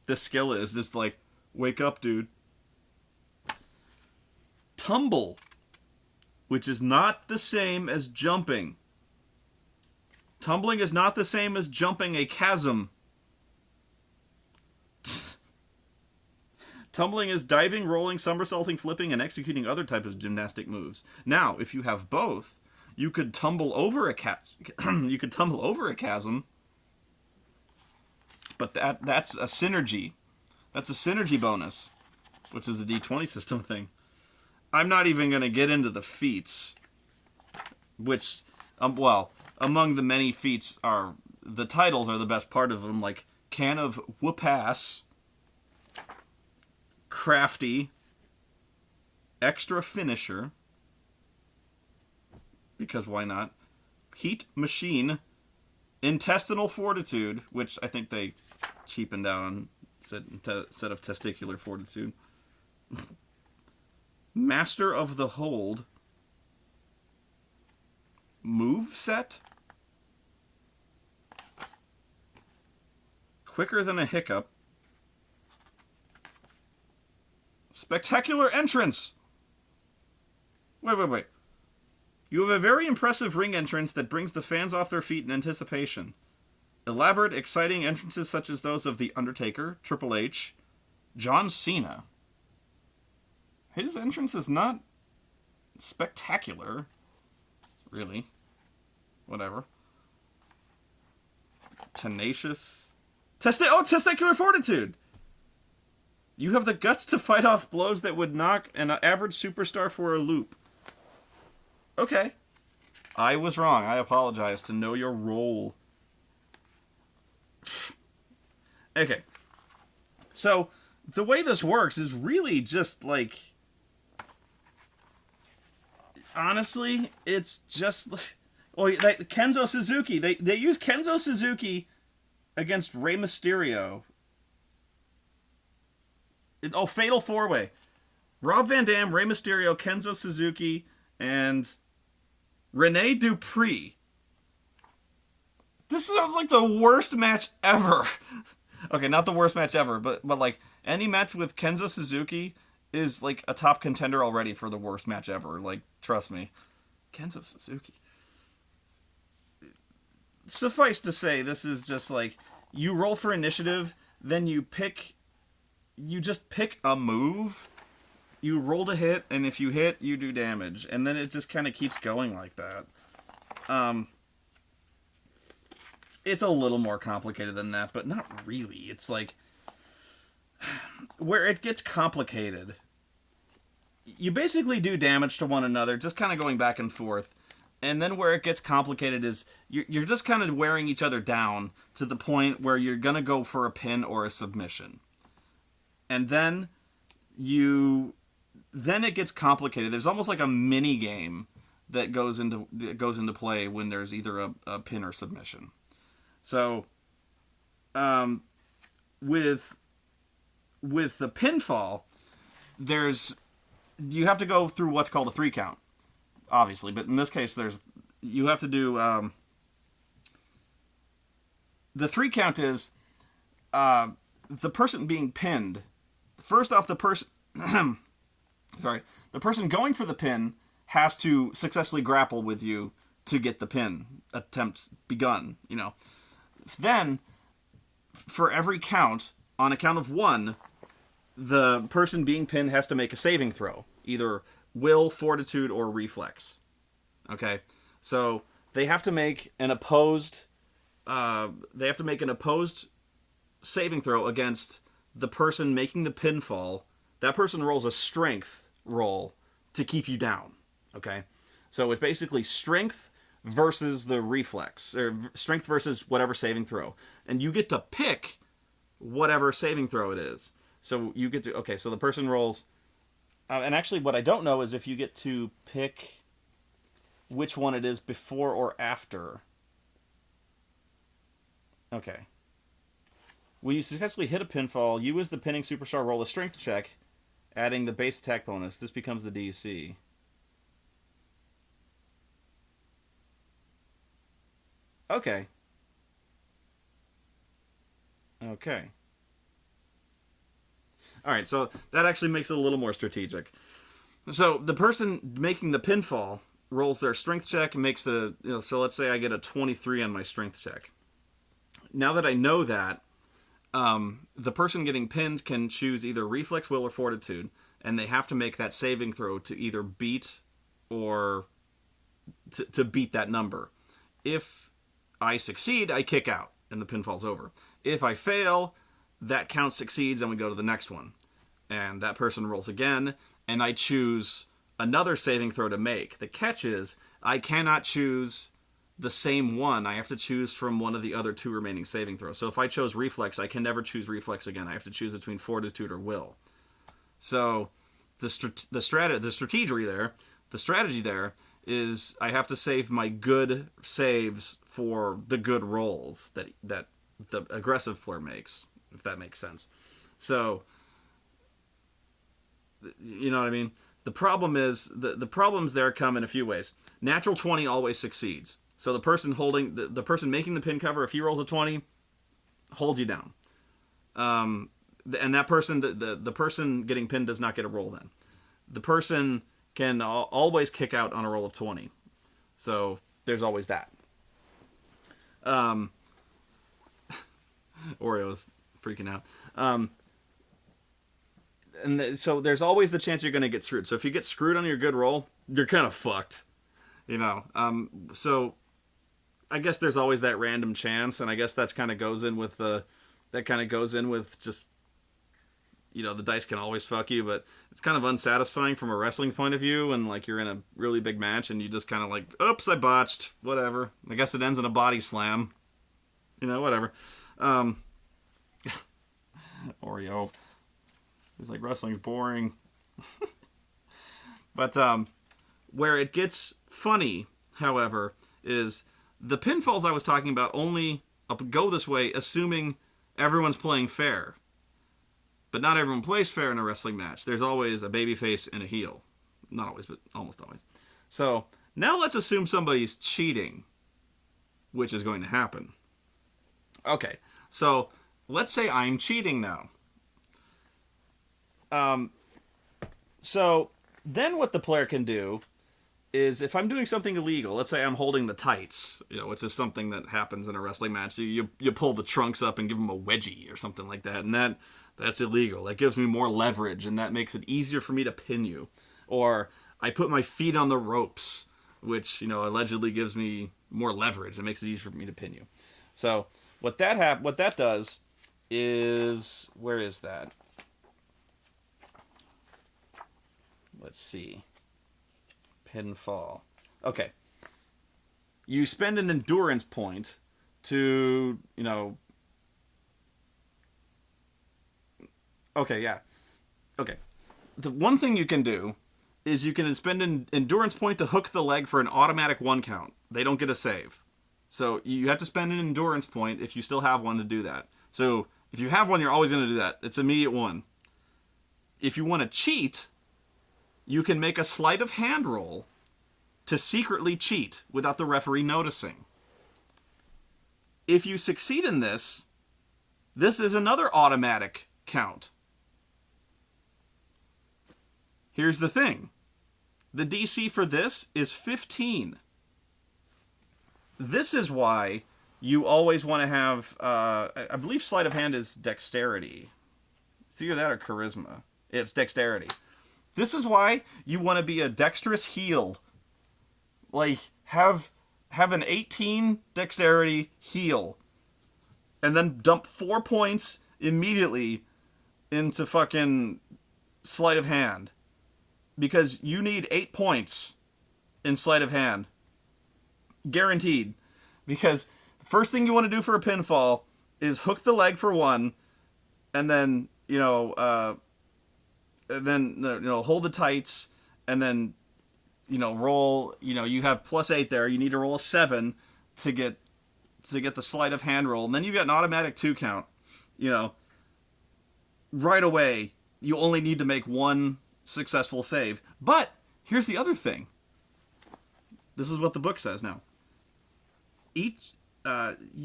this skill is. Just like, wake up, dude. Tumble, which is not the same as jumping. Tumbling is not the same as jumping a chasm. Tumbling is diving, rolling, somersaulting, flipping, and executing other types of gymnastic moves. Now, if you have both, you could tumble over a chasm, but that's a synergy. That's a synergy bonus, which is a D20 system thing. I'm not even going to get into the feats, which, among the many feats are, the titles are the best part of them, like Can of Whoop-Ass, Crafty, Extra Finisher, because why not, Heat Machine, Intestinal Fortitude, which I think they cheapened out on instead of Testicular Fortitude, Master of the Hold, Moveset, Quicker Than a Hiccup, Spectacular Entrance. Wait. You have a very impressive ring entrance that brings the fans off their feet in anticipation. Elaborate, exciting entrances such as those of The Undertaker, Triple H, John Cena. His entrance is not spectacular, really. Whatever. Tenacious. Testicular Fortitude! You have the guts to fight off blows that would knock an average superstar for a loop. Okay. I was wrong. I apologize. To know your role. Okay. So, the way this works is really just like... Honestly, it's just... Kenzo Suzuki. They use Kenzo Suzuki against Rey Mysterio. Fatal 4-Way. Rob Van Dam, Rey Mysterio, Kenzo Suzuki, and Rene Dupree. This sounds like the worst match ever. Okay, not the worst match ever, but like any match with Kenzo Suzuki is like a top contender already for the worst match ever. Like, trust me. Kenzo Suzuki. Suffice to say, this is just like, you roll for initiative, then you just pick a move, you roll to hit, and if you hit, you do damage. And then it just kind of keeps going like that. It's a little more complicated than that, but not really. It's like where it gets complicated. You basically do damage to one another, just kind of going back and forth. And then where it gets complicated is you're just kind of wearing each other down to the point where you're going to go for a pin or a submission. And then then it gets complicated. There's almost like a mini game that goes into play when there's either a pin or submission. So, with the pinfall, you have to go through what's called a 3 count, obviously. But in this case, you have to do the 3 count is the person being pinned. First off, the person going for the pin has to successfully grapple with you to get the pin attempt begun. Then, for every count, on a count of 1, the person being pinned has to make a saving throw, either will, fortitude, or reflex. Okay, so they have to make an opposed. Saving throw against the person making the pinfall. That person rolls a strength roll to keep you down. Okay, so it's basically strength versus the reflex, or strength versus whatever saving throw, and you get to pick whatever saving throw it is. So you get to, okay, so the person rolls, and actually what I don't know is if you get to pick which one it is before or after. Okay. When you successfully hit a pinfall, you as the pinning superstar roll a strength check, adding the base attack bonus. This becomes the DC. Okay. Okay. Alright, so that actually makes it a little more strategic. So the person making the pinfall rolls their strength check and makes so let's say I get a 23 on my strength check. Now that I know that, the person getting pinned can choose either reflex, will, or fortitude, and they have to make that saving throw to either beat or to beat that number. If I succeed, I kick out, and the pinfall's over. If I fail, that count succeeds, and we go to the next one. And that person rolls again, and I choose another saving throw to make. The catch is, I cannot choose the same one. I have to choose from one of the other 2 remaining saving throws. So if I chose reflex, I can never choose reflex again. I have to choose between fortitude or will. So the strategy there is I have to save my good saves for the good rolls that the aggressive player makes, if that makes sense. So, you know what I mean? The problem is, the problems there come in a few ways. Natural 20 always succeeds. So the person holding, the person making the pin cover, if he rolls a 20, holds you down. And that person, the person getting pinned does not get a roll then. The person can always kick out on a roll of 20. So there's always that. Oreo's freaking out. So there's always the chance you're going to get screwed. So if you get screwed on your good roll, you're kind of fucked. So I guess there's always that random chance, and I guess that kind of goes in with just, the dice can always fuck you, but it's kind of unsatisfying from a wrestling point of view, and like you're in a really big match and you just kind of like, oops, I botched, whatever. I guess it ends in a body slam. Whatever. Oreo. He's like, wrestling's boring. But where it gets funny, however, is the pinfalls I was talking about only go this way, assuming everyone's playing fair. But not everyone plays fair in a wrestling match. There's always a babyface and a heel. Not always, but almost always. So now let's assume somebody's cheating, which is going to happen. Okay, so let's say I'm cheating now. So then what the player can do is, if I'm doing something illegal, let's say I'm holding the tights, which is something that happens in a wrestling match. You pull the trunks up and give them a wedgie or something like that, and that's illegal. That gives me more leverage, and that makes it easier for me to pin you. Or I put my feet on the ropes, which allegedly gives me more leverage. It makes it easier for me to pin you. So what that does is, where is that? Let's see. Pinfall. Okay. You spend an endurance point to, okay, yeah. Okay. The one thing you can do is you can spend an endurance point to hook the leg for an automatic one count. They don't get a save. So you have to spend an endurance point if you still have one to do that. So if you have one, you're always going to do that. It's immediate one. If you want to cheat, you can make a sleight of hand roll to secretly cheat without the referee noticing. If you succeed in this, this is another automatic count. Here's the thing. The DC for this is 15. This is why you always want to have, I believe sleight of hand is dexterity. It's either that or charisma. It's dexterity. This is why you want to be a dexterous heel. Like, have an 18 dexterity heel. And then dump 4 points immediately into fucking sleight of hand. Because you need 8 points in sleight of hand. Guaranteed. Because the first thing you want to do for a pinfall is hook the leg for 1, and then, hold the tights, and then, roll, you have +8 there. You need to roll a 7 to get the sleight of hand roll. And then you've got an automatic 2 count. Right away, you only need to make 1 successful save. But here's the other thing. This is what the book says now. You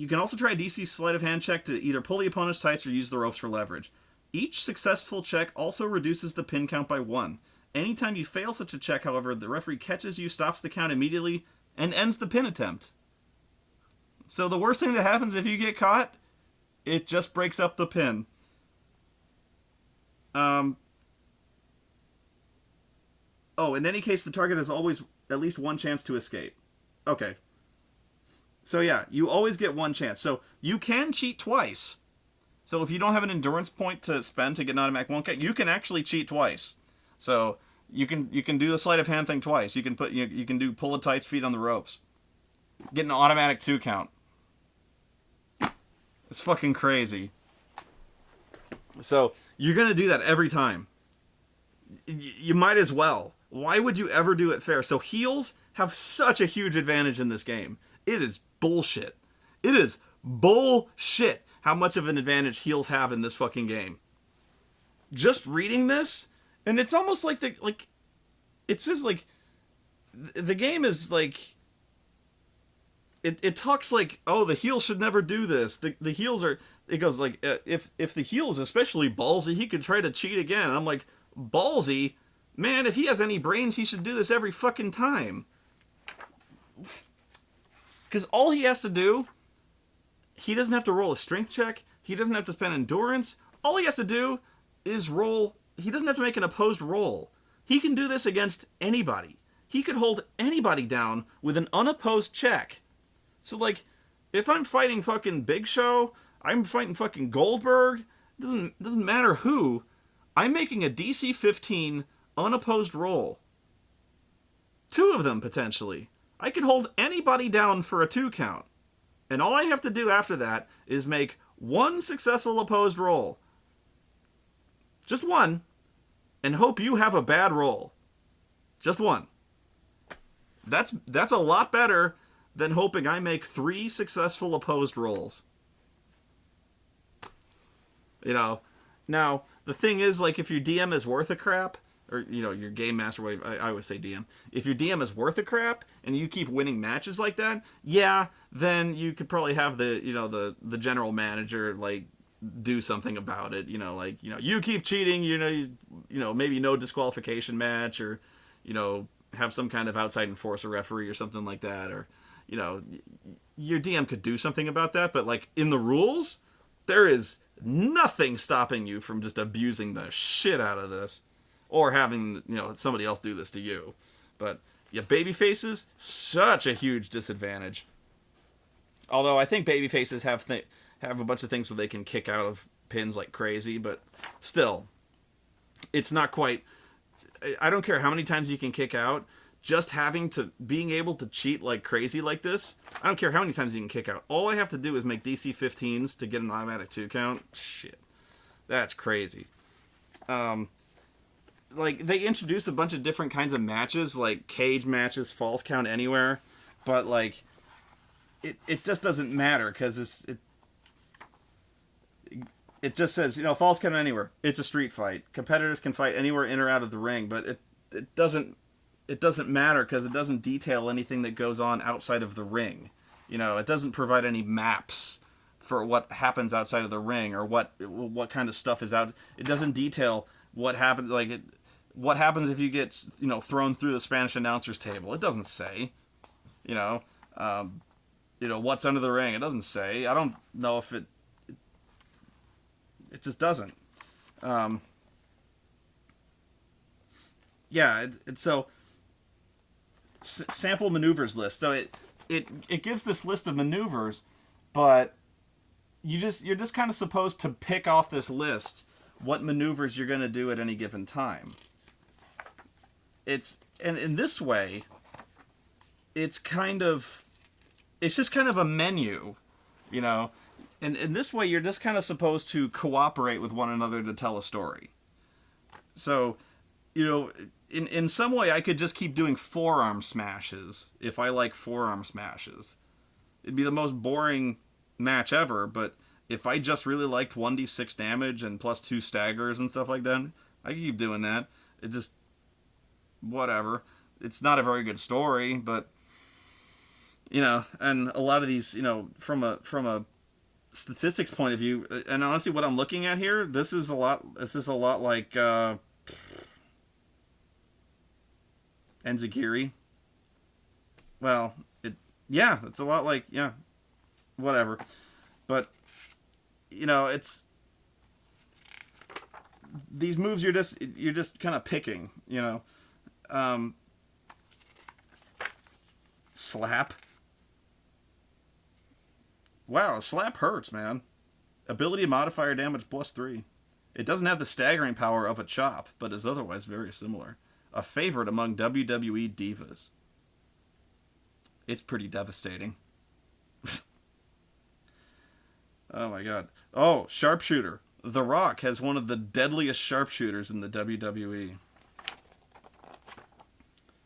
can also try a DC sleight of hand check to either pull the opponent's tights or use the ropes for leverage. Each successful check also reduces the pin count by 1. Anytime you fail such a check, however, the referee catches you, stops the count immediately, and ends the pin attempt. So the worst thing that happens if you get caught, it just breaks up the pin. In any case, the target has always at least 1 chance to escape. Okay. So yeah, you always get 1 chance. So you can cheat twice. So if you don't have an endurance point to spend to get an automatic 1 count, you can actually cheat twice. So you can do the sleight of hand thing twice. You can do pull the tights, feet on the ropes. Get an automatic 2 count. It's fucking crazy. So you're gonna do that every time. You might as well. Why would you ever do it fair? So heels have such a huge advantage in this game. It is bullshit. It is bullshit how much of an advantage heels have in this fucking game. Just reading this, and it's almost like it says like the game is like it talks like, oh, the heel should never do this. The heels are, it goes like, if the heel is especially ballsy, he could try to cheat again. And I'm like, ballsy? Man, if he has any brains, he should do this every fucking time. Because all he has to do, he doesn't have to roll a strength check. He doesn't have to spend endurance. All he has to do is roll. He doesn't have to make an opposed roll. He can do this against anybody. He could hold anybody down with an unopposed check. So, like, if I'm fighting fucking Big Show, I'm fighting fucking Goldberg, doesn't matter who, I'm making a DC 15 unopposed roll. 2 of them, potentially. I could hold anybody down for a 2 count. And all I have to do after that is make 1 successful opposed roll. Just 1. And hope you have a bad roll. Just 1. That's a lot better than hoping I make 3 successful opposed rolls. Now, the thing is, like, if your DM is worth a crap, or, your game master, I always say DM. If your DM is worth a crap, and you keep winning matches like that, yeah, then you could probably have the general manager, like, do something about it. You keep cheating, maybe no disqualification match, or, have some kind of outside enforcer referee or something like that, or, your DM could do something about that, but, like, in the rules, there is nothing stopping you from just abusing the shit out of this. Or having, somebody else do this to you. But, yeah, baby faces, such a huge disadvantage. Although I think babyfaces have a bunch of things where they can kick out of pins like crazy, but still, it's not quite. I don't care how many times you can kick out. Just having to being able to cheat like crazy like this, I don't care how many times you can kick out. All I have to do is make DC 15s to get an automatic 2 count. Shit, that's crazy. Um, like they introduced a bunch of different kinds of matches, like cage matches, false count anywhere, but like it just doesn't matter because it just says false count anywhere. It's a street fight. Competitors can fight anywhere in or out of the ring, but it doesn't matter because it doesn't detail anything that goes on outside of the ring. It doesn't provide any maps for what happens outside of the ring or what kind of stuff is out. It doesn't detail what happens what happens if you get thrown through the Spanish announcers table. It doesn't say. You know, what's under the ring. It doesn't say. I don't know if it just doesn't. Um, yeah, so sample maneuvers list. So it gives this list of maneuvers, but you're just kind of supposed to pick off this list what maneuvers you're going to do at any given time. And in this way, it's just kind of a menu, you know. And in this way, you're just kind of supposed to cooperate with one another to tell a story. So, in some way, I could just keep doing forearm smashes if I like forearm smashes. It'd be the most boring match ever, but if I just really liked 1d6 damage and plus 2 staggers and stuff like that, I could keep doing that. It just, whatever. It's not a very good story, but, and a lot of these, from a statistics point of view, and honestly, what I'm looking at here, this is a lot like, Enziguri. Well, it's a lot like, whatever. But, it's these moves you're just kind of picking, slap. Wow, a slap hurts, man. Ability modifier damage +3. It doesn't have the staggering power of a chop, but is otherwise very similar. A favorite among WWE divas. It's pretty devastating. Oh my god. Oh, sharpshooter. The Rock has one of the deadliest sharpshooters in the WWE.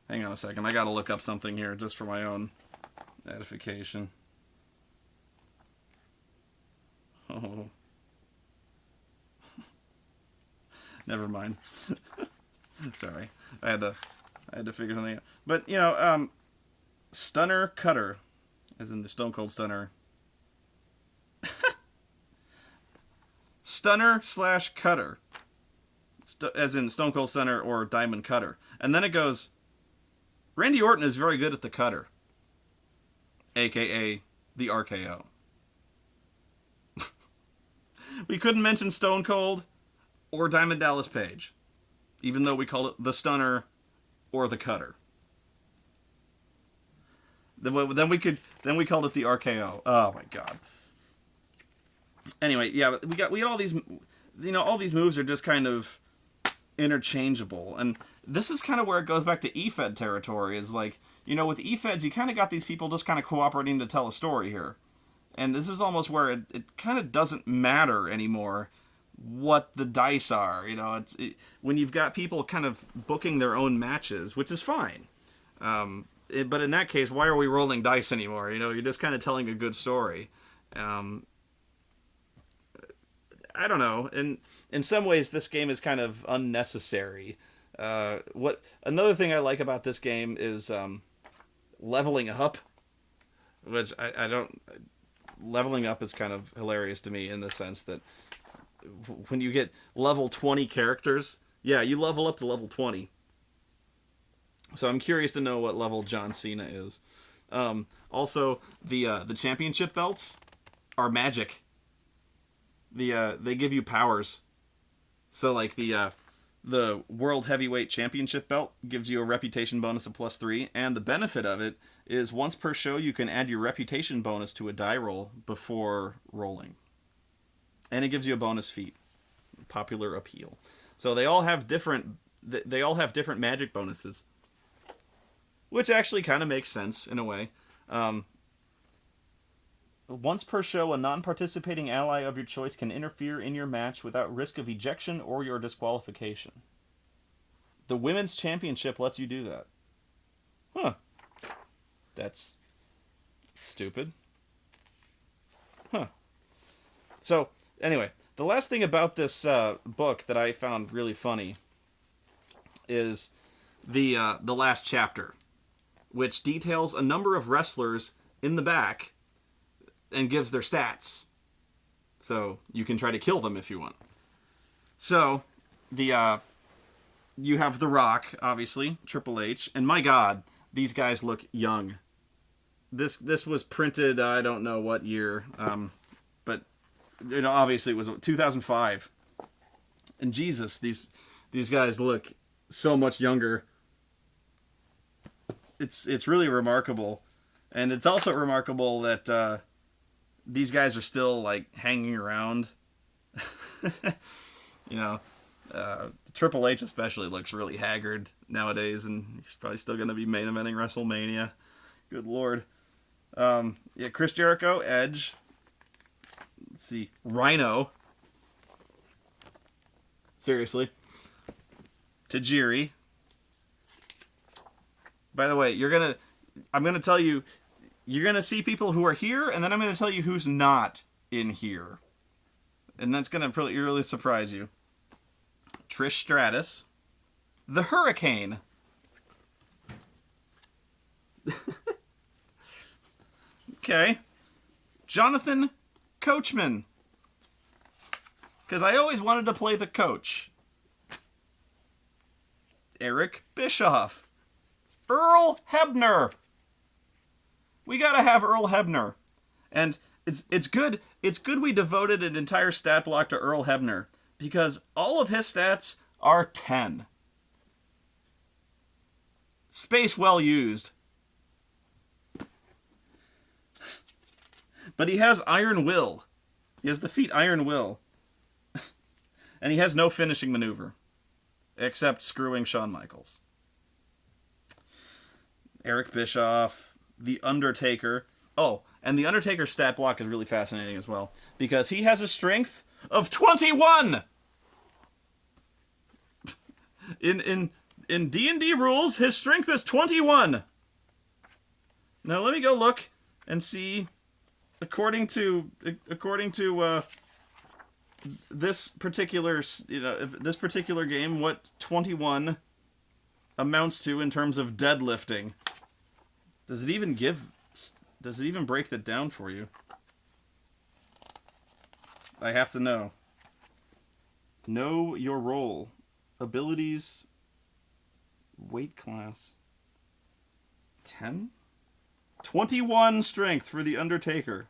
Hang on a second. I gotta look up something here just for my own edification. Oh. Never mind. Sorry. I had to figure something out. But, Stunner Cutter, as in the Stone Cold Stunner. Stunner/Cutter, as in Stone Cold Stunner or Diamond Cutter. And then it goes, Randy Orton is very good at the cutter, a.k.a. the RKO. We couldn't mention Stone Cold or Diamond Dallas Page, even though we call it the Stunner or the Cutter. Then we called it the RKO. Oh my god. Anyway, yeah, we got all these, all these moves are just kind of interchangeable, and this is kind of where it goes back to EFED territory. Is like, with EFEDs, you kind of got these people just kind of cooperating to tell a story here, and this is almost where it kind of doesn't matter anymore what the dice are. When you've got people kind of booking their own matches, which is fine. But in that case, why are we rolling dice anymore? You're just kind of telling a good story. I don't know. In some ways, this game is kind of unnecessary. Another thing I like about this game is leveling up, which I don't. Leveling up is kind of hilarious to me in the sense that when you get level 20 characters, you level up to level 20. So I'm curious to know what level John Cena is. Also, the championship belts are magic. They give you powers. So like the The World Heavyweight Championship belt gives you a reputation bonus of +3, and the benefit of it is once per show you can add your reputation bonus to a die roll before rolling. And it gives you a bonus feat, Popular Appeal. So they all have different magic bonuses, which actually kind of makes sense in a way. Once per show, a non-participating ally of your choice can interfere in your match without risk of ejection or your disqualification. The Women's Championship lets you do that. Huh. That's stupid. Huh. So, anyway, the last thing about this book that I found really funny is the last chapter, which details a number of wrestlers in the back and gives their stats. So you can try to kill them if you want. So you have The Rock, obviously, Triple H, and my God, these guys look young. This was printed, I don't know what year, but obviously it was 2005. And Jesus, these guys look so much younger. It's really remarkable, and it's also remarkable that these guys are still like hanging around. Triple H especially looks really haggard nowadays, and he's probably still going to be main eventing WrestleMania. Good Lord. Chris Jericho, Edge. Let's see, Rhino. Seriously. Tajiri. By the way, I'm going to tell you, you're going to see people who are here, and then I'm going to tell you who's not in here. And that's going to really surprise you. Trish Stratus. The Hurricane. Okay. Jonathan Coachman. Because I always wanted to play the coach. Eric Bischoff. Earl Hebner. We gotta have Earl Hebner. And it's good we devoted an entire stat block to Earl Hebner, because all of his stats are 10. Space well used. But he has Iron Will. He has the feat Iron Will. And he has no finishing maneuver, except screwing Shawn Michaels. Eric Bischoff, The Undertaker. Oh, and The Undertaker's stat block is really fascinating as well, because he has a strength of 21! In D&D rules, his strength is 21! Now let me go look and see, according to this particular game, what 21 amounts to in terms of deadlifting. Does it even break that down for you? I have to know. Know your role. Abilities. Weight class. 10? 21 strength for The Undertaker.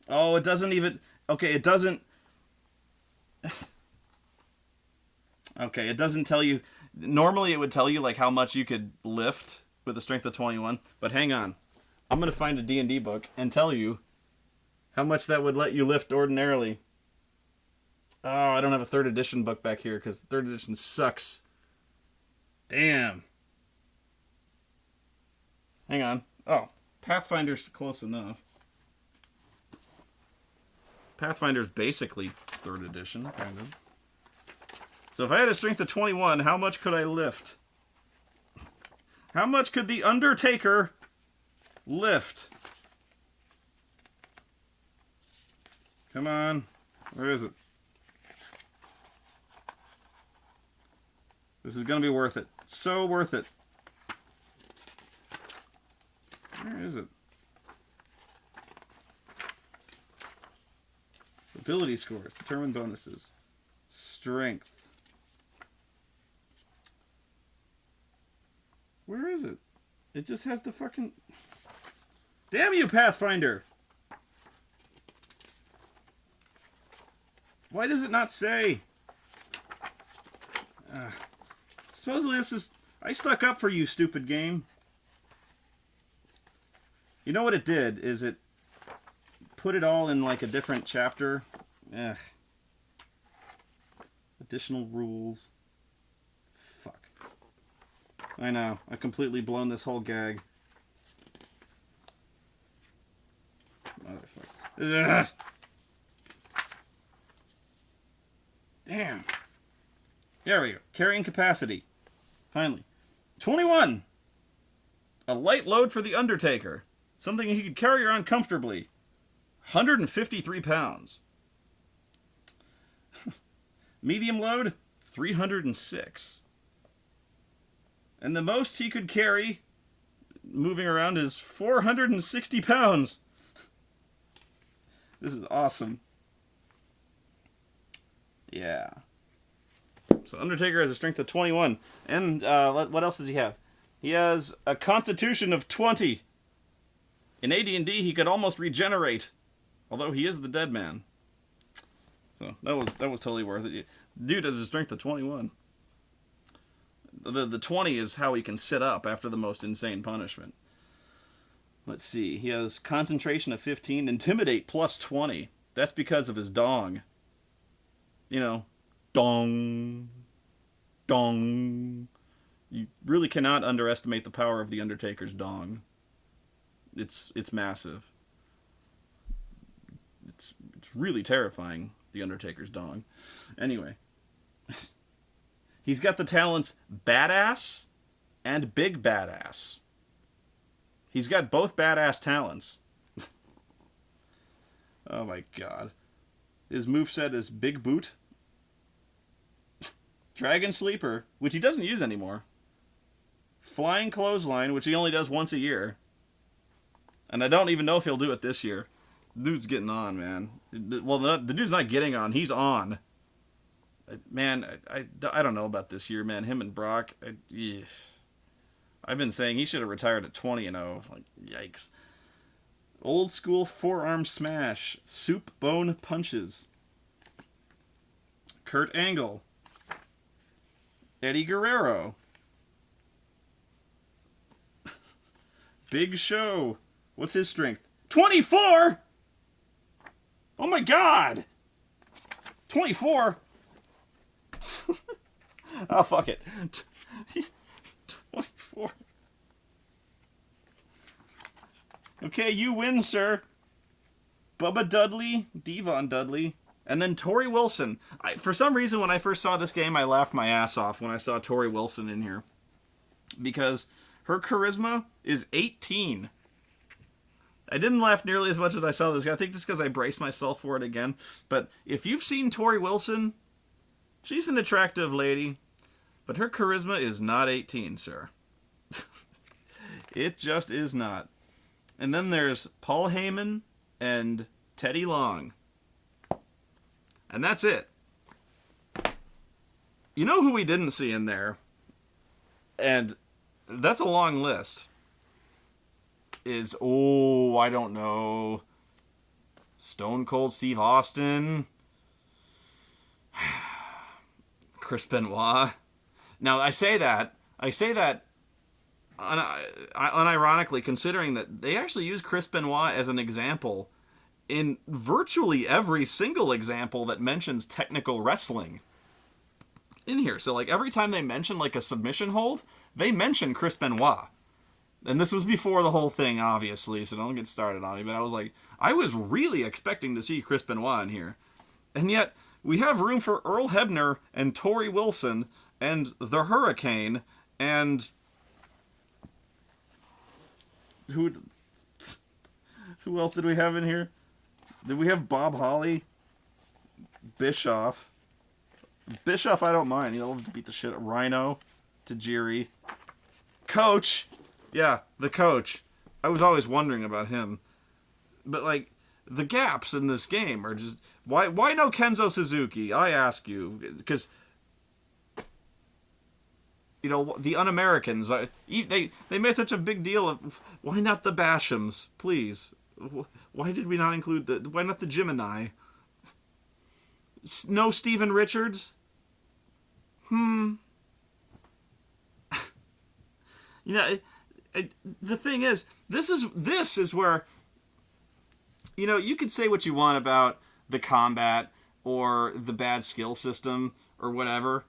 Oh, it doesn't even... Okay, it doesn't... Okay, it doesn't tell you... Normally it would tell you like how much you could lift with a strength of 21, but hang on. I'm going to find a D&D book and tell you how much that would let you lift ordinarily. Oh, I don't have a 3rd edition book back here because 3rd edition sucks. Damn. Hang on. Oh, Pathfinder's close enough. Pathfinder's basically 3rd edition, kind of. So if I had a strength of 21, how much could I lift? How much could The Undertaker lift? Come on. Where is it? This is going to be worth it. So worth it. Where is it? Ability scores. Determine bonuses. Strength. Where is it? It just has the fucking... Damn you, Pathfinder! Why does it not say? Supposedly this is... I stuck up for you, stupid game. You know what it did is it put it all in like a different chapter. Ugh. Additional rules. Fuck. I know. I've completely blown this whole gag. Motherfucker. Ugh. Damn. There we go. Carrying capacity. Finally. 21. A light load for the Undertaker. Something he could carry around comfortably. 153 pounds. Medium load, 306. And the most he could carry, moving around, is 460 pounds. This is awesome. Yeah. So Undertaker has a strength of 21. And what else does he have? He has a constitution of 20. In AD&D, he could almost regenerate. Although he is the dead man. So that was totally worth it. Dude has a strength of 21. The 20 is how he can sit up after the most insane punishment. Let's see. He has concentration of 15. Intimidate plus 20. That's because of his dong. You know, dong. Dong. You really cannot underestimate the power of the Undertaker's dong. It's massive. It's really terrifying, the Undertaker's dong. Anyway. He's got the talents Badass and Big Badass. He's got both badass talents. Oh my god. His moveset is Big Boot. Dragon Sleeper, which he doesn't use anymore. Flying Clothesline, which he only does once a year. And I don't even know if he'll do it this year. Dude's getting on, man. Well, the dude's not getting on. He's on. Man, I don't know about this year, man. Him and Brock. I've been saying he should have retired at 20-0. Like, yikes. Old school forearm smash. Soup bone punches. Kurt Angle. Eddie Guerrero. Big Show. What's his strength? 24? Oh my god! 24? Oh, fuck it. 24. Okay, you win, sir. Bubba Dudley, Devon Dudley, and then Tori Wilson. For some reason, when I first saw this game, I laughed my ass off when I saw Tori Wilson in here. Because her charisma is 18. I didn't laugh nearly as much as I saw this guy. I think just because I braced myself for it again. But if you've seen Tori Wilson, she's an attractive lady. But her charisma is not 18, sir. It just is not. And then there's Paul Heyman and Teddy Long. And that's it. You know who we didn't see in there? And that's a long list. I don't know. Stone Cold Steve Austin. Chris Benoit. Now, I say that unironically, considering that they actually use Chris Benoit as an example in virtually every single example that mentions technical wrestling in here. So, like, every time they mention, like, a submission hold, they mention Chris Benoit. And this was before the whole thing, obviously, so don't get started on me. But I was really expecting to see Chris Benoit in here. And yet, we have room for Earl Hebner and Tori Wilson and the Hurricane and... Who else did we have in here? Did we have Bob Holly? Bischoff. Bischoff, I don't mind. He'll have to beat the shit out of Rhino. Tajiri. Coach! Yeah, the Coach. I was always wondering about him. But, like, the gaps in this game are just... Why no Kenzo Suzuki? I ask you. Because, you know, the Un-Americans, they made such a big deal of... Why not the Bashams? Please. Why did we not include why not the Gemini? No Steven Richards. You know, the thing is, this is where, you could say what you want about the combat or the bad skill system or whatever,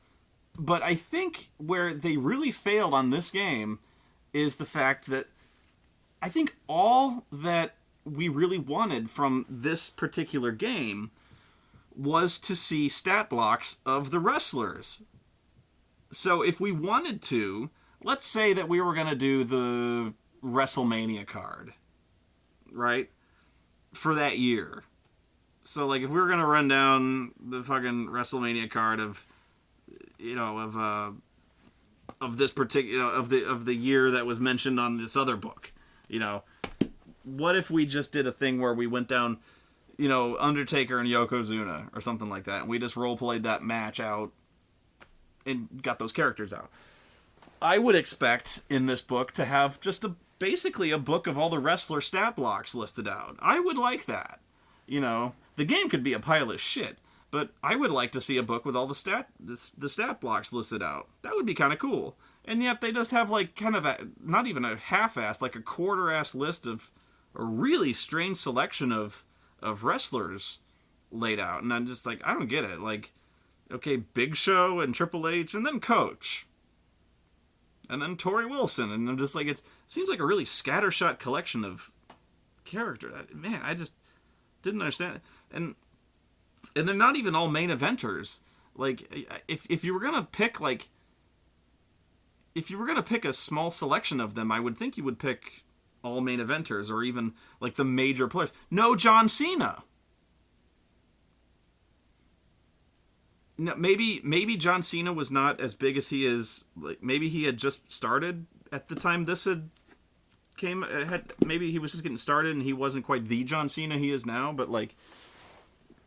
but I think where they really failed on this game is the fact that I think all that we really wanted from this particular game was to see stat blocks of the wrestlers. So if we wanted to, let's say that we were going to do the WrestleMania card, right? For that year. So like if we were going to run down the fucking WrestleMania card of of this particular of the year that was mentioned on this other book, what if we just did a thing where we went down, Undertaker and Yokozuna or something like that, and we just role played that match out and got those characters out. I would expect in this book to have just basically a book of all the wrestler stat blocks listed out. I would like that. The game could be a pile of shit, but I would like to see a book with all the stat blocks listed out. That would be kind of cool. And yet they just have like kind of not even a half-assed, like a quarter-ass list of a really strange selection of wrestlers laid out. And I'm just like, I don't get it. Like, okay, Big Show and Triple H, and then Coach. And then Tori Wilson. And I'm just like, it seems like a really scattershot collection of character. Man, I just didn't understand it. And they're not even all main eventers. Like, if you were going to pick, like, if you were going to pick a small selection of them, I would think you would pick all main eventers or even, like, the major players. No John Cena. No, maybe John Cena was not as big as he is. Like, maybe he had just started at the time this maybe he was just getting started and he wasn't quite the John Cena he is now. But like,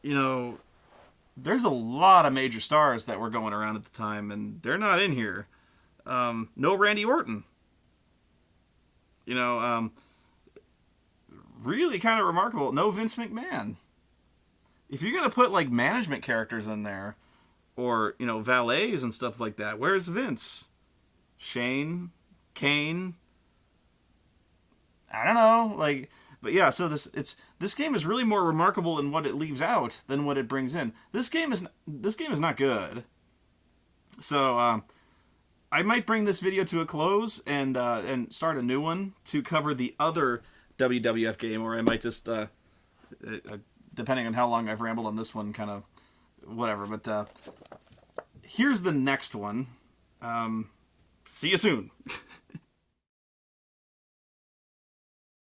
there's a lot of major stars that were going around at the time, and they're not in here. No Randy Orton. Really kind of remarkable. No Vince McMahon. If you're gonna put like management characters in there, or valets and stuff like that, where's Vince? Shane, Kane. I don't know, like, but yeah. So this game is really more remarkable in what it leaves out than what it brings in. This game is not good. So I might bring this video to a close and start a new one to cover the other WWF game, or I might just depending on how long I've rambled on this one, kind of whatever. But here's the next one. See you soon.